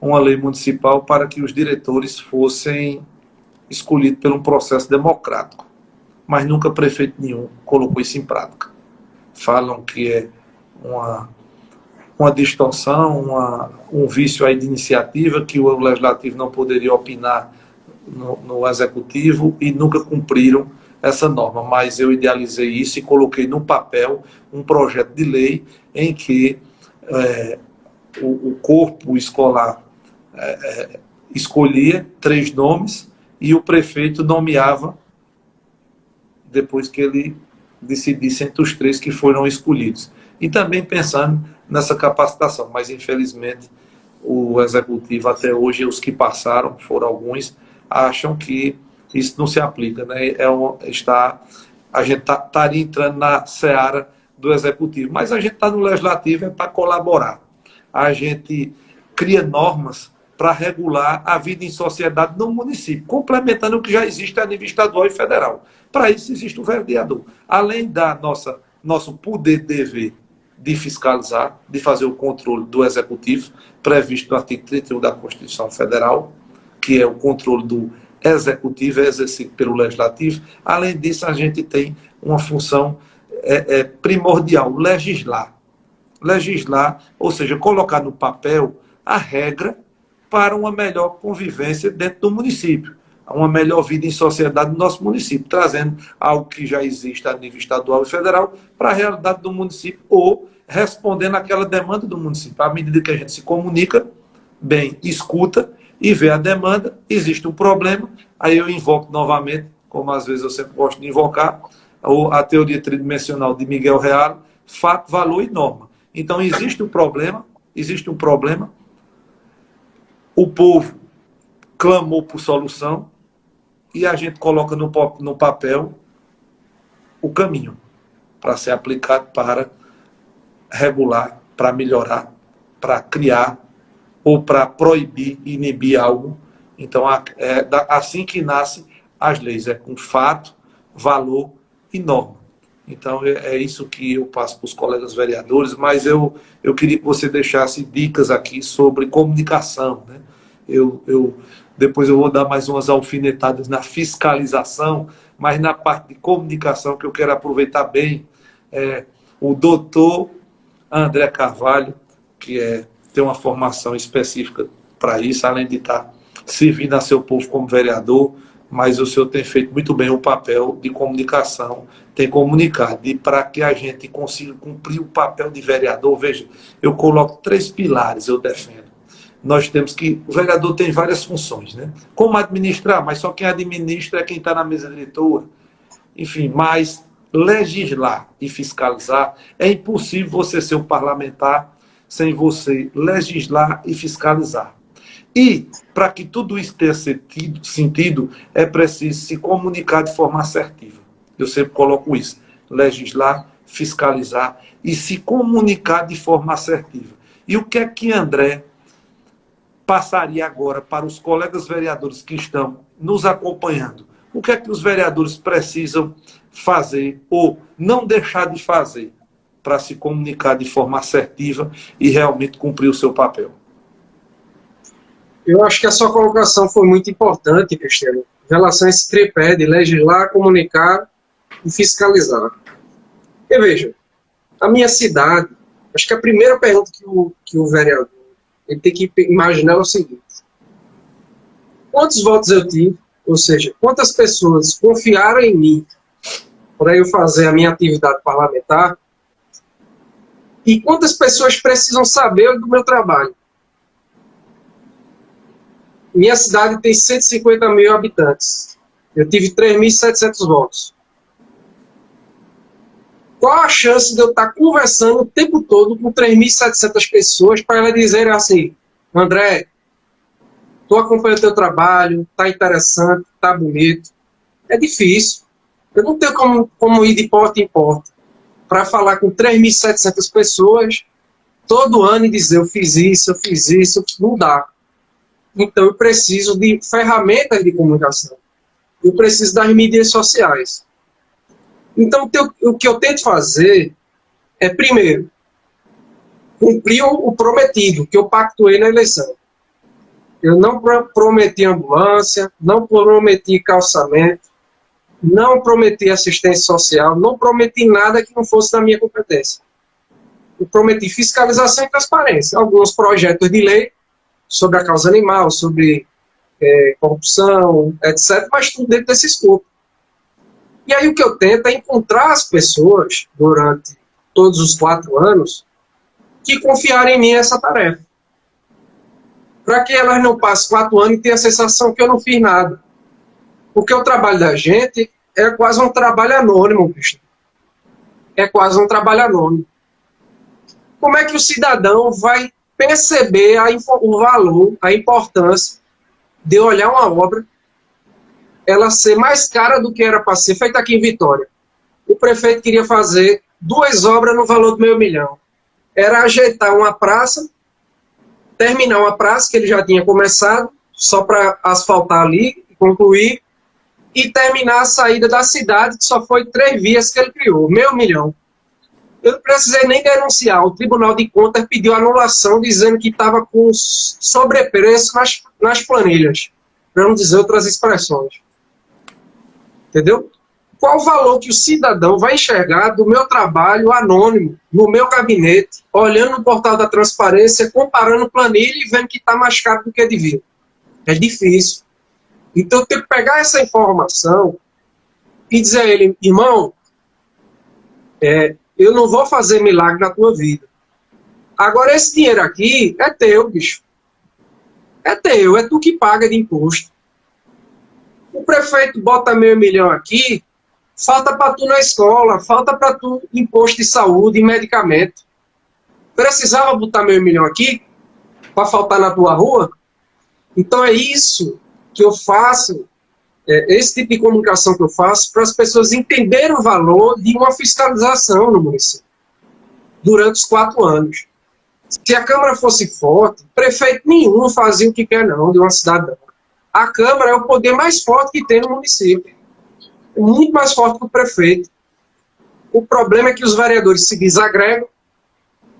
uma lei municipal para que os diretores fossem escolhidos por um processo democrático. Mas nunca prefeito nenhum colocou isso em prática. Falam que é uma distorção, um vício aí de iniciativa, que o legislativo não poderia opinar no executivo e nunca cumpriram essa norma. Mas eu idealizei isso e coloquei no papel um projeto de lei em que o corpo escolar escolhia 3 nomes e o prefeito nomeava depois que ele decidisse entre os 3 que foram escolhidos. E também pensando nessa capacitação, mas infelizmente o executivo até hoje, os que passaram, foram alguns, acham que isso não se aplica, né? A gente estaria entrando na seara do executivo, mas a gente está no legislativo para colaborar. A gente cria normas para regular a vida em sociedade no município, complementando o que já existe a nível estadual e federal. Para isso existe o vereador. Além da nosso poder dever de fiscalizar, de fazer o controle do executivo, previsto no artigo 31 da Constituição Federal, que é o controle do executivo, é exercido pelo legislativo. Além disso, a gente tem uma função primordial, legislar. Legislar, ou seja, colocar no papel a regra para uma melhor convivência dentro do município, uma melhor vida em sociedade do nosso município, trazendo algo que já existe a nível estadual e federal para a realidade do município ou respondendo àquela demanda do município. À medida que a gente se comunica, bem, escuta e vê a demanda, existe um problema, aí eu invoco novamente, como às vezes eu sempre gosto de invocar, a teoria tridimensional de Miguel Reale, fato, valor e norma. Então existe um problema, o povo clamou por solução e a gente coloca no papel o caminho para ser aplicado, para regular, para melhorar, para criar ou para proibir, inibir algo. Então, é assim que nascem as leis, é com fato, valor e norma. Então, é isso que eu passo para os colegas vereadores, mas eu queria que você deixasse dicas aqui sobre comunicação, né? Depois eu vou dar mais umas alfinetadas na fiscalização, mas na parte de comunicação, que eu quero aproveitar bem, o doutor André Carvalho, que tem uma formação específica para isso, além de estar servindo a seu povo como vereador, mas o senhor tem feito muito bem o papel de comunicação, tem comunicado, e para que a gente consiga cumprir o papel de vereador, veja, eu coloco 3 pilares, eu defendo. Nós temos que, o vereador tem várias funções, né? Como administrar, mas só quem administra é quem está na mesa diretora, enfim, mas legislar e fiscalizar, é impossível você ser um parlamentar sem você legislar e fiscalizar. E, para que tudo isso tenha sentido, é preciso se comunicar de forma assertiva. Eu sempre coloco isso, legislar, fiscalizar e se comunicar de forma assertiva. E o que é que André passaria agora para os colegas vereadores que estão nos acompanhando? O que é que os vereadores precisam fazer ou não deixar de fazer para se comunicar de forma assertiva e realmente cumprir o seu papel? Eu acho que a sua colocação foi muito importante, Cristiano, em relação a esse tripé de legislar, comunicar e fiscalizar. E veja, a minha cidade, acho que a primeira pergunta que o vereador ele tem que imaginar é o seguinte: quantos votos eu tive? Ou seja, quantas pessoas confiaram em mim para eu fazer a minha atividade parlamentar? E quantas pessoas precisam saber do meu trabalho? Minha cidade tem 150 mil habitantes. Eu tive 3.700 votos. Qual a chance de eu estar conversando o tempo todo com 3.700 pessoas para elas dizerem assim: André, estou acompanhando o teu trabalho, está interessante, está bonito. É difícil. Eu não tenho como ir de porta em porta para falar com 3.700 pessoas todo ano e dizer eu fiz isso, não dá. Então eu preciso de ferramentas de comunicação. Eu preciso das mídias sociais. Então o que eu tento fazer é, primeiro, cumprir o prometido, que eu pactuei na eleição. Eu não prometi ambulância, não prometi calçamento, não prometi assistência social, não prometi nada que não fosse da minha competência. Eu prometi fiscalização e transparência. Alguns projetos de lei sobre a causa animal, sobre corrupção, etc., mas tudo dentro desse escopo. E aí o que eu tento é encontrar as pessoas, durante todos os 4 anos, que confiarem em mim essa tarefa. Para que elas não passem 4 anos e tenham a sensação que eu não fiz nada. Porque o trabalho da gente é quase um trabalho anônimo, bicho. É quase um trabalho anônimo. Como é que o cidadão vai perceber o valor, a importância de olhar uma obra, ela ser mais cara do que era para ser feita aqui em Vitória? O prefeito queria fazer 2 obras no valor de R$500 mil. Era ajeitar uma praça, terminar uma praça que ele já tinha começado, só para asfaltar ali, concluir, e terminar a saída da cidade, que só foi 3 vias que ele criou, R$500 mil. Eu não precisei nem denunciar. O Tribunal de Contas pediu anulação, dizendo que estava com sobrepreço nas planilhas, para não dizer outras expressões. Entendeu? Qual o valor que o cidadão vai enxergar do meu trabalho anônimo, no meu gabinete, olhando no portal da transparência, comparando planilha e vendo que está mais caro do que devia? É difícil. Então eu tenho que pegar essa informação e dizer a ele: irmão, eu não vou fazer milagre na tua vida. Agora, esse dinheiro aqui é teu, bicho. É teu, é tu que paga de imposto. O prefeito bota R$500 mil aqui, falta para tu na escola, falta para tu imposto de saúde e medicamento. Precisava botar R$500 mil aqui para faltar na tua rua? Então é isso que eu faço, esse tipo de comunicação que eu faço, para as pessoas entenderem o valor de uma fiscalização no município durante os 4 anos. Se a Câmara fosse forte, prefeito nenhum fazia o que quer não de uma cidade. A Câmara é o poder mais forte que tem no município. É muito mais forte que o prefeito. O problema é que os vereadores se desagregam,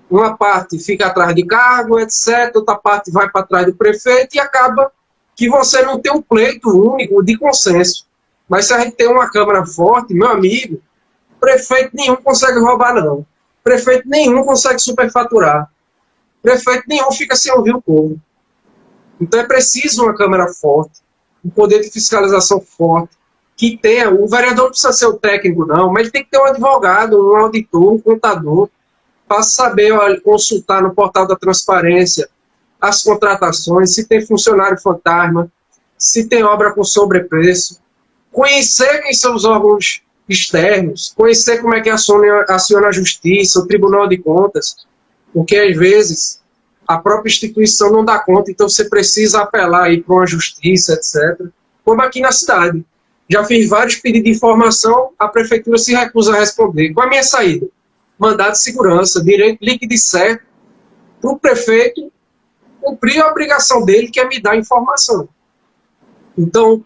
uma parte fica atrás de cargo, etc., outra parte vai para trás do prefeito e acaba que você não tem um pleito único de consenso. Mas se a gente tem uma Câmara forte, meu amigo, prefeito nenhum consegue roubar, não. Prefeito nenhum consegue superfaturar. Prefeito nenhum fica sem ouvir o povo. Então é preciso uma Câmara forte, um poder de fiscalização forte, que tenha, o vereador não precisa ser o técnico, não, mas ele tem que ter um advogado, um auditor, um contador, para saber consultar no portal da transparência as contratações, se tem funcionário fantasma, se tem obra com sobrepreço, conhecer quem são os órgãos externos, conhecer como é que aciona a justiça, o Tribunal de Contas, porque às vezes a própria instituição não dá conta, então você precisa apelar aí para uma justiça, etc. Como aqui na cidade. Já fiz vários pedidos de informação, a prefeitura se recusa a responder. Qual é a minha saída? Mandado de segurança, direito líquido e certo, para o prefeito cumprir a obrigação dele, que é me dar informação. Então,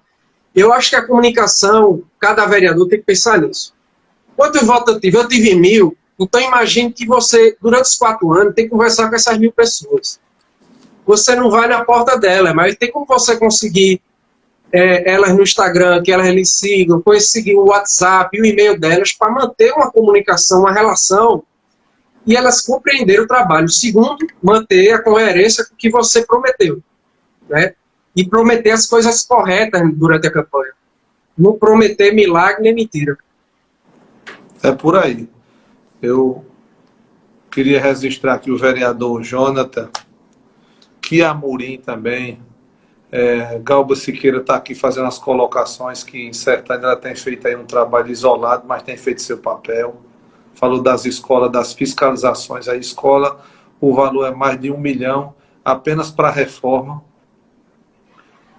eu acho que a comunicação, cada vereador tem que pensar nisso. Quantos votos eu tive? Eu tive 1.000, então imagine que você, durante os 4 anos, tem que conversar com essas 1.000 pessoas. Você não vai na porta delas, mas tem como você conseguir elas no Instagram, que elas lhe sigam, conseguir o WhatsApp e o e-mail delas para manter uma comunicação, uma relação e elas compreenderem o trabalho. Segundo, manter a coerência com o que você prometeu, né? E prometer as coisas corretas durante a campanha. Não prometer milagre nem mentira. É por aí. Eu queria registrar aqui o vereador Jonathan, Amorim também, Galba Siqueira está aqui fazendo as colocações que em Sertânia ela tem feito aí um trabalho isolado, mas tem feito seu papel. Falou das escolas, das fiscalizações. A escola, o valor é mais de 1 milhão apenas para a reforma.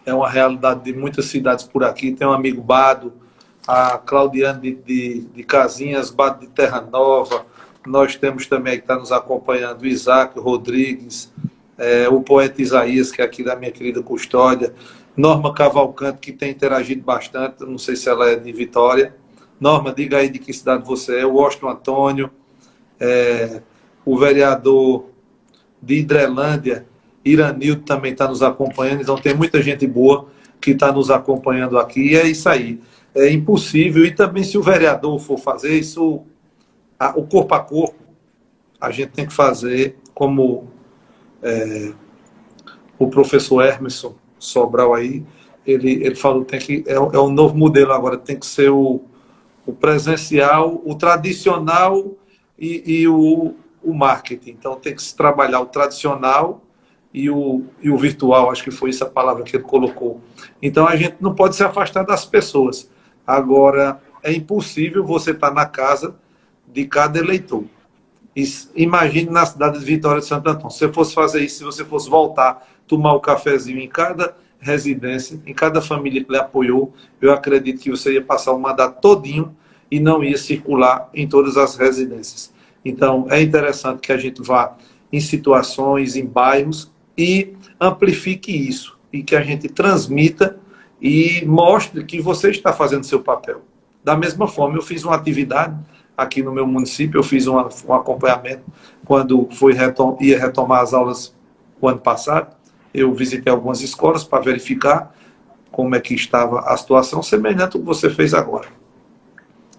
É uma realidade de muitas cidades por aqui. Tem um amigo Bado, a Claudiane de Casinhas, Bado de Terra Nova. Nós temos também que está nos acompanhando o Isaac Rodrigues, o poeta Isaías, que é aqui da minha querida Custódia, Norma Cavalcante, que tem interagido bastante, não sei se ela é de Vitória. Norma, diga aí de que cidade você é. O Washington Antônio, o vereador de Hidrelândia, Iranildo, também está nos acompanhando. Então tem muita gente boa que está nos acompanhando aqui, e é isso aí. É impossível, e também se o vereador for fazer isso, o corpo a corpo, a gente tem que fazer como o professor Hermeson Sobral aí, ele falou, é um novo modelo agora, tem que ser o presencial, o tradicional e o marketing. Então tem que se trabalhar o tradicional e o virtual, acho que foi essa palavra que ele colocou. Então a gente não pode se afastar das pessoas. Agora, é impossível você estar na casa de cada eleitor. Imagine na cidade de Vitória de Santo Antônio. Se você fosse fazer isso, se você fosse voltar, tomar o cafezinho em cada residência, em cada família que lhe apoiou, eu acredito que você ia passar o mandato todinho e não ia circular em todas as residências. Então, é interessante que a gente vá em situações, em bairros, e amplifique isso, e que a gente transmita e mostre que você está fazendo seu papel. Da mesma forma, eu fiz uma atividade aqui no meu município, eu fiz um acompanhamento quando ia retomar as aulas o ano passado. Eu visitei algumas escolas para verificar como é que estava a situação, semelhante ao que você fez agora.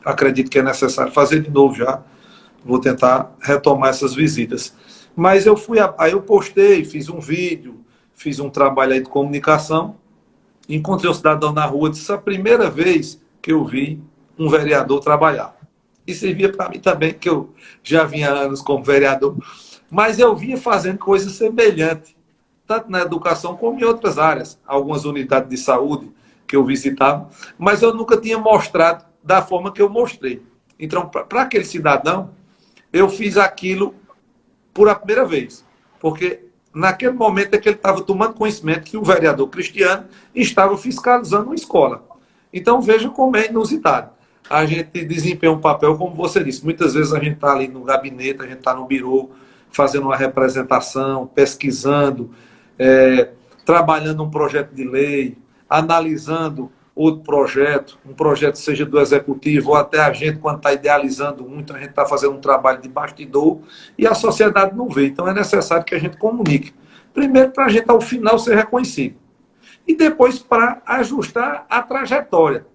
Acredito que é necessário fazer de novo já. Vou tentar retomar essas visitas. Mas aí eu postei, fiz um vídeo, fiz um trabalho aí de comunicação, encontrei um cidadão na rua, disse: a primeira vez que eu vi um vereador trabalhar. E servia para mim também, que eu já vinha há anos como vereador, mas eu vinha fazendo coisas semelhantes, tanto na educação como em outras áreas, algumas unidades de saúde que eu visitava, mas eu nunca tinha mostrado da forma que eu mostrei. Então, para aquele cidadão, eu fiz aquilo por a primeira vez, porque naquele momento é que ele estava tomando conhecimento que o vereador Cristiano estava fiscalizando uma escola. Então, veja como é inusitado. A gente desempenha um papel, como você disse, muitas vezes a gente está ali no gabinete, a gente está no birô, fazendo uma representação, pesquisando, trabalhando um projeto de lei, analisando outro projeto, um projeto seja do executivo, ou até a gente, quando está idealizando muito, a gente está fazendo um trabalho de bastidor e a sociedade não vê. Então é necessário que a gente comunique. Primeiro, para a gente, ao final, ser reconhecido. E depois, para ajustar a trajetória.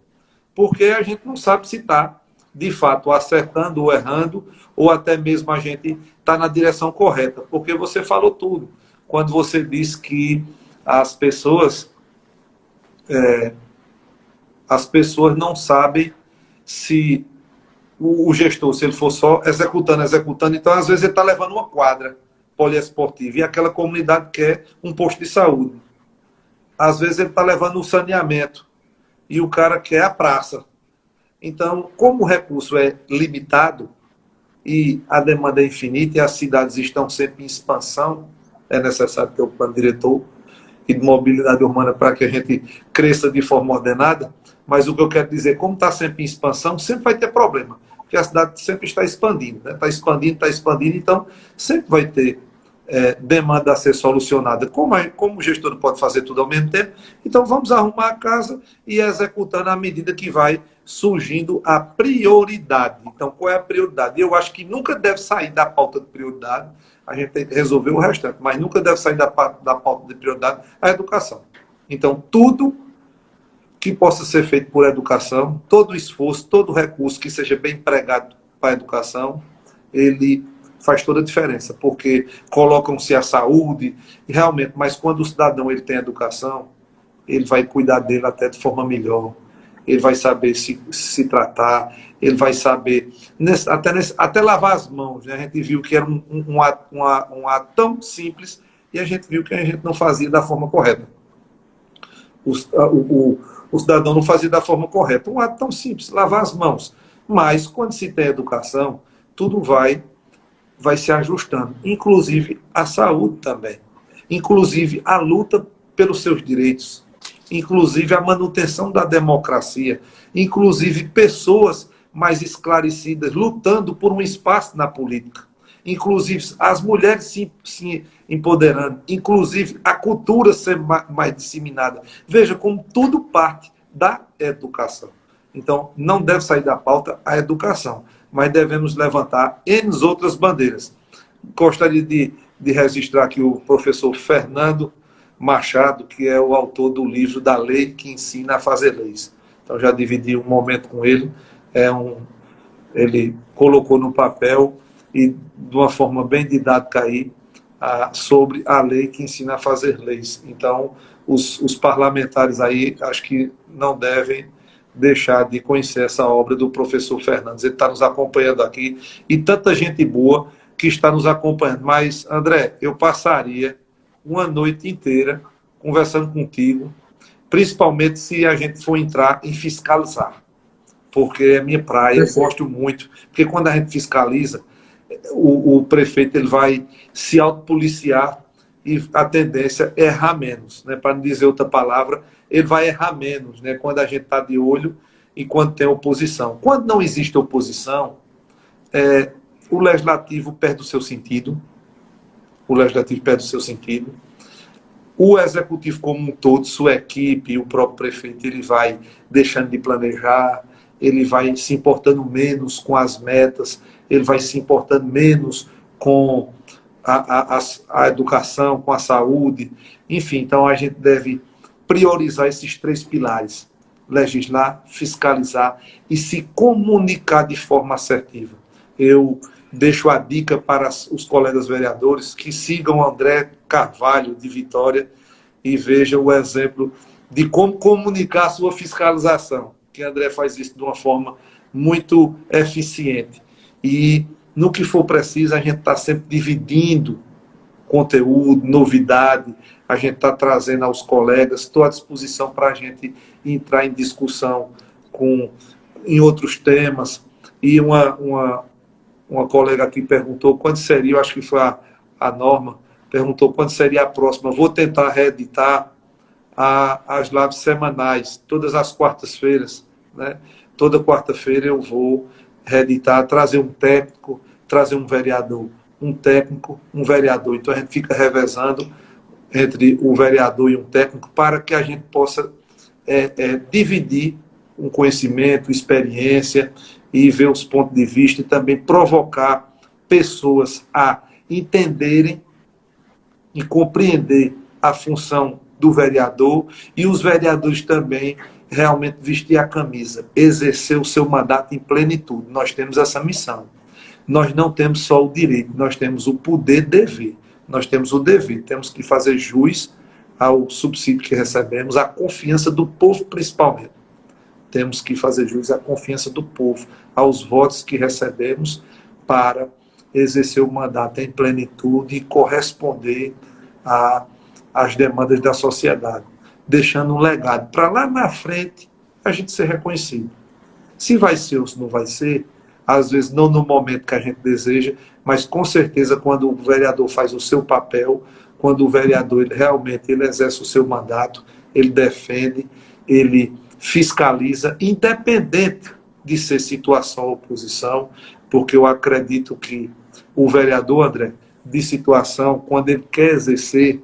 Porque a gente não sabe se está, de fato, acertando ou errando, ou até mesmo a gente está na direção correta. Porque você falou tudo. Quando você diz que as pessoas não sabem se o gestor, se ele for só executando, então às vezes ele está levando uma quadra poliesportiva e aquela comunidade quer um posto de saúde. Às vezes ele está levando um saneamento e o cara quer a praça. Então, como o recurso é limitado e a demanda é infinita e as cidades estão sempre em expansão, é necessário ter o plano diretor e de mobilidade urbana para que a gente cresça de forma ordenada. Mas o que eu quero dizer, como está sempre em expansão, sempre vai ter problema, porque a cidade sempre está expandindo, né? Está expandindo, então sempre vai ter demanda a ser solucionada. Como o gestor não pode fazer tudo ao mesmo tempo, então vamos arrumar a casa e executando à medida que vai surgindo a prioridade. Então, qual é a prioridade? Eu acho que nunca deve sair da pauta de prioridade, a gente tem que resolver o restante, mas nunca deve sair da pauta de prioridade a educação. Então, tudo que possa ser feito por educação, todo esforço, todo recurso que seja bem empregado para a educação, ele faz toda a diferença, porque colocam-se a saúde, realmente, mas quando o cidadão ele tem educação, ele vai cuidar dele até de forma melhor, ele vai saber se tratar, ele vai saber, até lavar as mãos, né? A gente viu que era um ato tão simples e a gente viu que a gente não fazia da forma correta. O cidadão não fazia da forma correta. Um ato tão simples, lavar as mãos. Mas, quando se tem educação, tudo vai se ajustando. Inclusive a saúde também. Inclusive a luta pelos seus direitos. Inclusive a manutenção da democracia. Inclusive pessoas mais esclarecidas lutando por um espaço na política. Inclusive as mulheres se empoderando, inclusive a cultura ser mais disseminada. Veja como tudo parte da educação. Então, não deve sair da pauta a educação, mas devemos levantar N outras bandeiras. Gostaria de registrar aqui o professor Fernando Machado, que é o autor do livro da lei que ensina a fazer leis. Então, já dividi um momento com ele, ele colocou no papel e de uma forma bem didática aí, sobre a lei que ensina a fazer leis. Então, os parlamentares aí, acho que não devem deixar de conhecer essa obra do professor Fernandes. Ele está nos acompanhando aqui, e tanta gente boa que está nos acompanhando. Mas, André, eu passaria uma noite inteira conversando contigo, principalmente se a gente for entrar em fiscalizar, porque é minha praia, eu gosto muito, porque quando a gente fiscaliza, o prefeito ele vai se autopoliciar e a tendência é errar menos, né? Para não dizer outra palavra, ele vai errar menos, né? Quando a gente está de olho e quando tem oposição. Quando não existe oposição, o legislativo perde o seu sentido, o executivo como um todo, sua equipe, o próprio prefeito, ele vai deixando de planejar, ele vai se importando menos com as metas, ele vai se importando menos com a educação, com a saúde, enfim. Então a gente deve priorizar esses 3 pilares: legislar, fiscalizar e se comunicar de forma assertiva. Eu deixo a dica para os colegas vereadores que sigam André Carvalho, de Vitória, e vejam o exemplo de como comunicar a sua fiscalização, que André faz isso de uma forma muito eficiente. E no que for preciso, a gente está sempre dividindo conteúdo, novidade, a gente está trazendo aos colegas, estou à disposição para a gente entrar em discussão em outros temas. E uma colega aqui perguntou quando seria, eu acho que foi a Norma, perguntou quando seria a próxima. Vou tentar reeditar as lives semanais, todas as quartas-feiras, né? Toda quarta-feira eu vou reeditar, trazer um técnico, trazer um vereador, um técnico, um vereador. Então a gente fica revezando entre o vereador e um técnico para que a gente possa dividir um conhecimento, experiência e ver os pontos de vista e também provocar pessoas a entenderem e compreender a função do vereador e os vereadores também realmente vestir a camisa, exercer o seu mandato em plenitude. Nós temos essa missão. Nós não temos só o direito, nós temos o poder dever. Nós temos o dever, temos que fazer jus ao subsídio que recebemos, à confiança do povo principalmente. Temos que fazer jus à confiança do povo, aos votos que recebemos para exercer o mandato em plenitude e corresponder às demandas da sociedade, deixando um legado para lá na frente a gente ser reconhecido. Se vai ser ou se não vai ser, às vezes não no momento que a gente deseja, mas com certeza quando o vereador faz o seu papel, quando o vereador realmente ele exerce o seu mandato, ele defende, ele fiscaliza, independente de ser situação ou oposição, porque eu acredito que o vereador, André, de situação, quando ele quer exercer,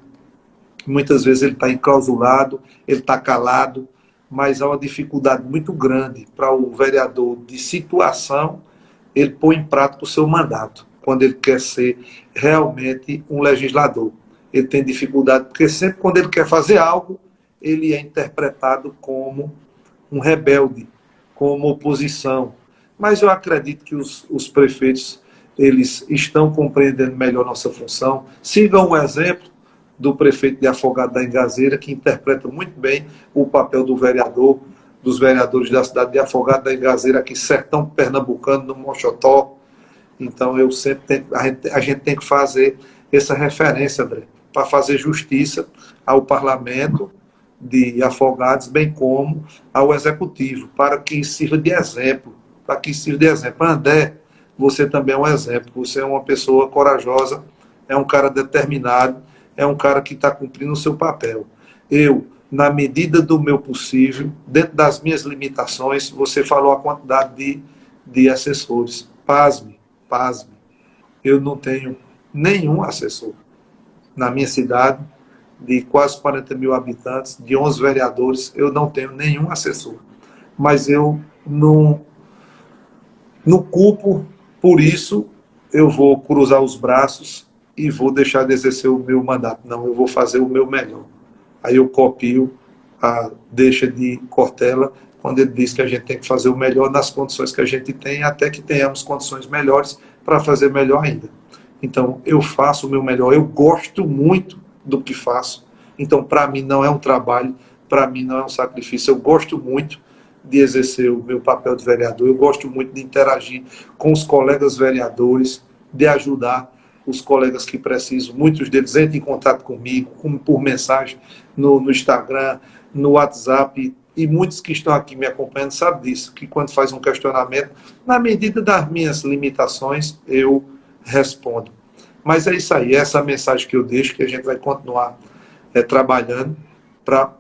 muitas vezes ele está enclausulado, ele está calado, mas há uma dificuldade muito grande para o vereador de situação, ele pôr em prática o seu mandato, quando ele quer ser realmente um legislador. Ele tem dificuldade, porque sempre quando ele quer fazer algo, ele é interpretado como um rebelde, como oposição. Mas eu acredito que os prefeitos, eles estão compreendendo melhor nossa função. Sigam o exemplo do prefeito de Afogado da Engazeira, que interpreta muito bem o papel do vereador, dos vereadores da cidade de Afogado da Engazeira, aqui sertão pernambucano, no Mochotó. Então, eu sempre a gente tem que fazer essa referência, André, para fazer justiça ao parlamento de Afogados, bem como ao executivo, para que sirva de exemplo. Para que sirva de exemplo. André, você também é um exemplo. Você é uma pessoa corajosa, é um cara determinado, é um cara que está cumprindo o seu papel. Eu, na medida do meu possível, dentro das minhas limitações, você falou a quantidade de assessores. Pasme, eu não tenho nenhum assessor. Na minha cidade, de quase 40 mil habitantes, de 11 vereadores, eu não tenho nenhum assessor. Mas eu não culpo por isso, eu vou cruzar os braços e vou deixar de exercer o meu mandato. Não, eu vou fazer o meu melhor. Aí eu copio a deixa de Cortella, quando ele diz que a gente tem que fazer o melhor nas condições que a gente tem, até que tenhamos condições melhores para fazer melhor ainda. Então, eu faço o meu melhor, eu gosto muito do que faço. Então, para mim não é um trabalho, para mim não é um sacrifício, eu gosto muito de exercer o meu papel de vereador, eu gosto muito de interagir com os colegas vereadores, de ajudar os colegas que precisam, muitos deles entram em contato comigo, por mensagem no Instagram, no WhatsApp, e muitos que estão aqui me acompanhando sabem disso, que quando faz um questionamento, na medida das minhas limitações, eu respondo. Mas é isso aí, essa mensagem que eu deixo, que a gente vai continuar trabalhando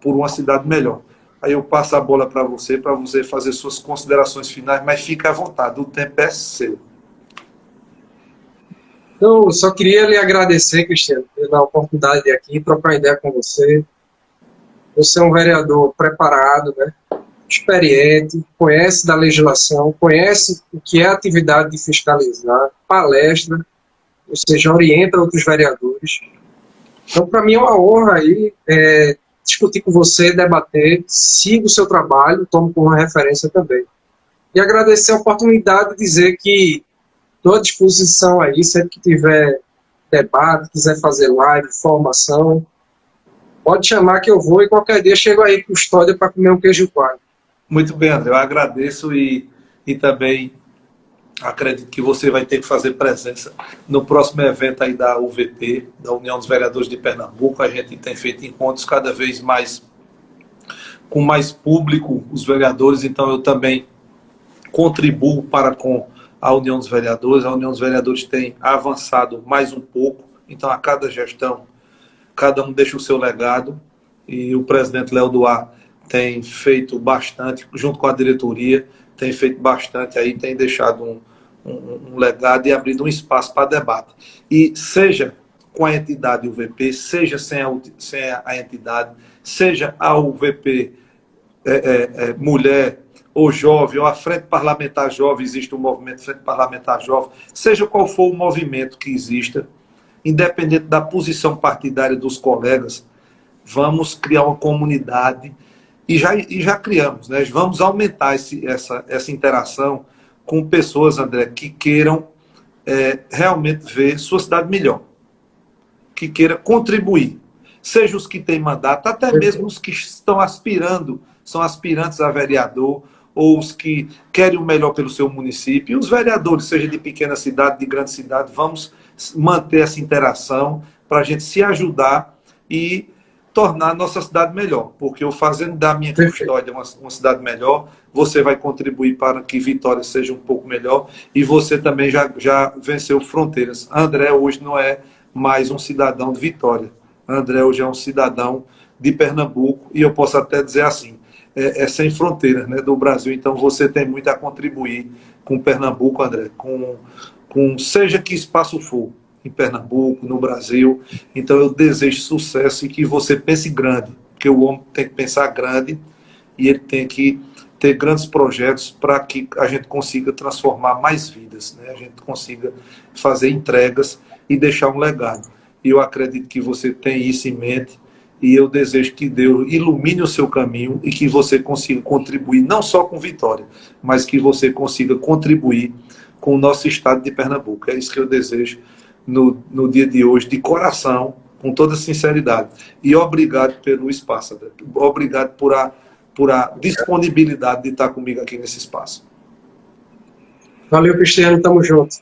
por uma cidade melhor. Aí eu passo a bola para você fazer suas considerações finais, mas fica à vontade, o tempo é seu. Então, eu só queria lhe agradecer, Cristiano, pela oportunidade de aqui trocar ideia com você. Você é um vereador preparado, né? Experiente, conhece da legislação, conhece o que é a atividade de fiscalizar, palestra, ou seja, orienta outros vereadores. Então, para mim é uma honra aí discutir com você, debater, siga o seu trabalho, tomo como referência também. E agradecer a oportunidade de dizer que estou à disposição aí, sempre que tiver debate, quiser fazer live, formação, pode chamar que eu vou e qualquer dia chego aí com custódia para comer um queijo coalho. Muito bem, André, eu agradeço e também acredito que você vai ter que fazer presença no próximo evento aí da UVP, da União dos Vereadores de Pernambuco. A gente tem feito encontros cada vez mais com mais público, os vereadores, então eu também contribuo para com a União dos Vereadores. A União dos Vereadores tem avançado mais um pouco, então a cada gestão, cada um deixa o seu legado, e o presidente Léo Duarte tem feito bastante, junto com a diretoria, tem feito bastante aí, tem deixado um legado e abrido um espaço para debate. E seja com a entidade UVP, seja sem a entidade, seja a UVP mulher ou jovem, ou a Frente Parlamentar Jovem, existe um movimento Frente Parlamentar Jovem, seja qual for o movimento que exista, independente da posição partidária dos colegas, vamos criar uma comunidade, e já criamos, né? Vamos aumentar essa interação com pessoas, André, que queiram realmente ver sua cidade melhor, que queira contribuir, seja os que têm mandato, até mesmo os que estão aspirando, são aspirantes a vereador, ou os que querem o melhor pelo seu município, e os vereadores, seja de pequena cidade, de grande cidade, vamos manter essa interação para a gente se ajudar e tornar a nossa cidade melhor, porque eu fazendo da minha Custódia uma cidade melhor, você vai contribuir para que Vitória seja um pouco melhor, e você também já venceu fronteiras. André hoje não é mais um cidadão de Vitória, André hoje é um cidadão de Pernambuco, e eu posso até dizer assim, sem fronteiras, né, do Brasil. Então você tem muito a contribuir com Pernambuco, André, com seja que espaço for, em Pernambuco, no Brasil. Então eu desejo sucesso e que você pense grande, porque o homem tem que pensar grande e ele tem que ter grandes projetos para que a gente consiga transformar mais vidas, né? A gente consiga fazer entregas e deixar um legado. E eu acredito que você tem isso em mente, e eu desejo que Deus ilumine o seu caminho e que você consiga contribuir não só com Vitória, mas que você consiga contribuir com o nosso estado de Pernambuco. É isso que eu desejo no dia de hoje, de coração, com toda sinceridade. E obrigado pelo espaço, André. Obrigado por a disponibilidade de estar comigo aqui nesse espaço. Valeu, Cristiano. Tamo junto.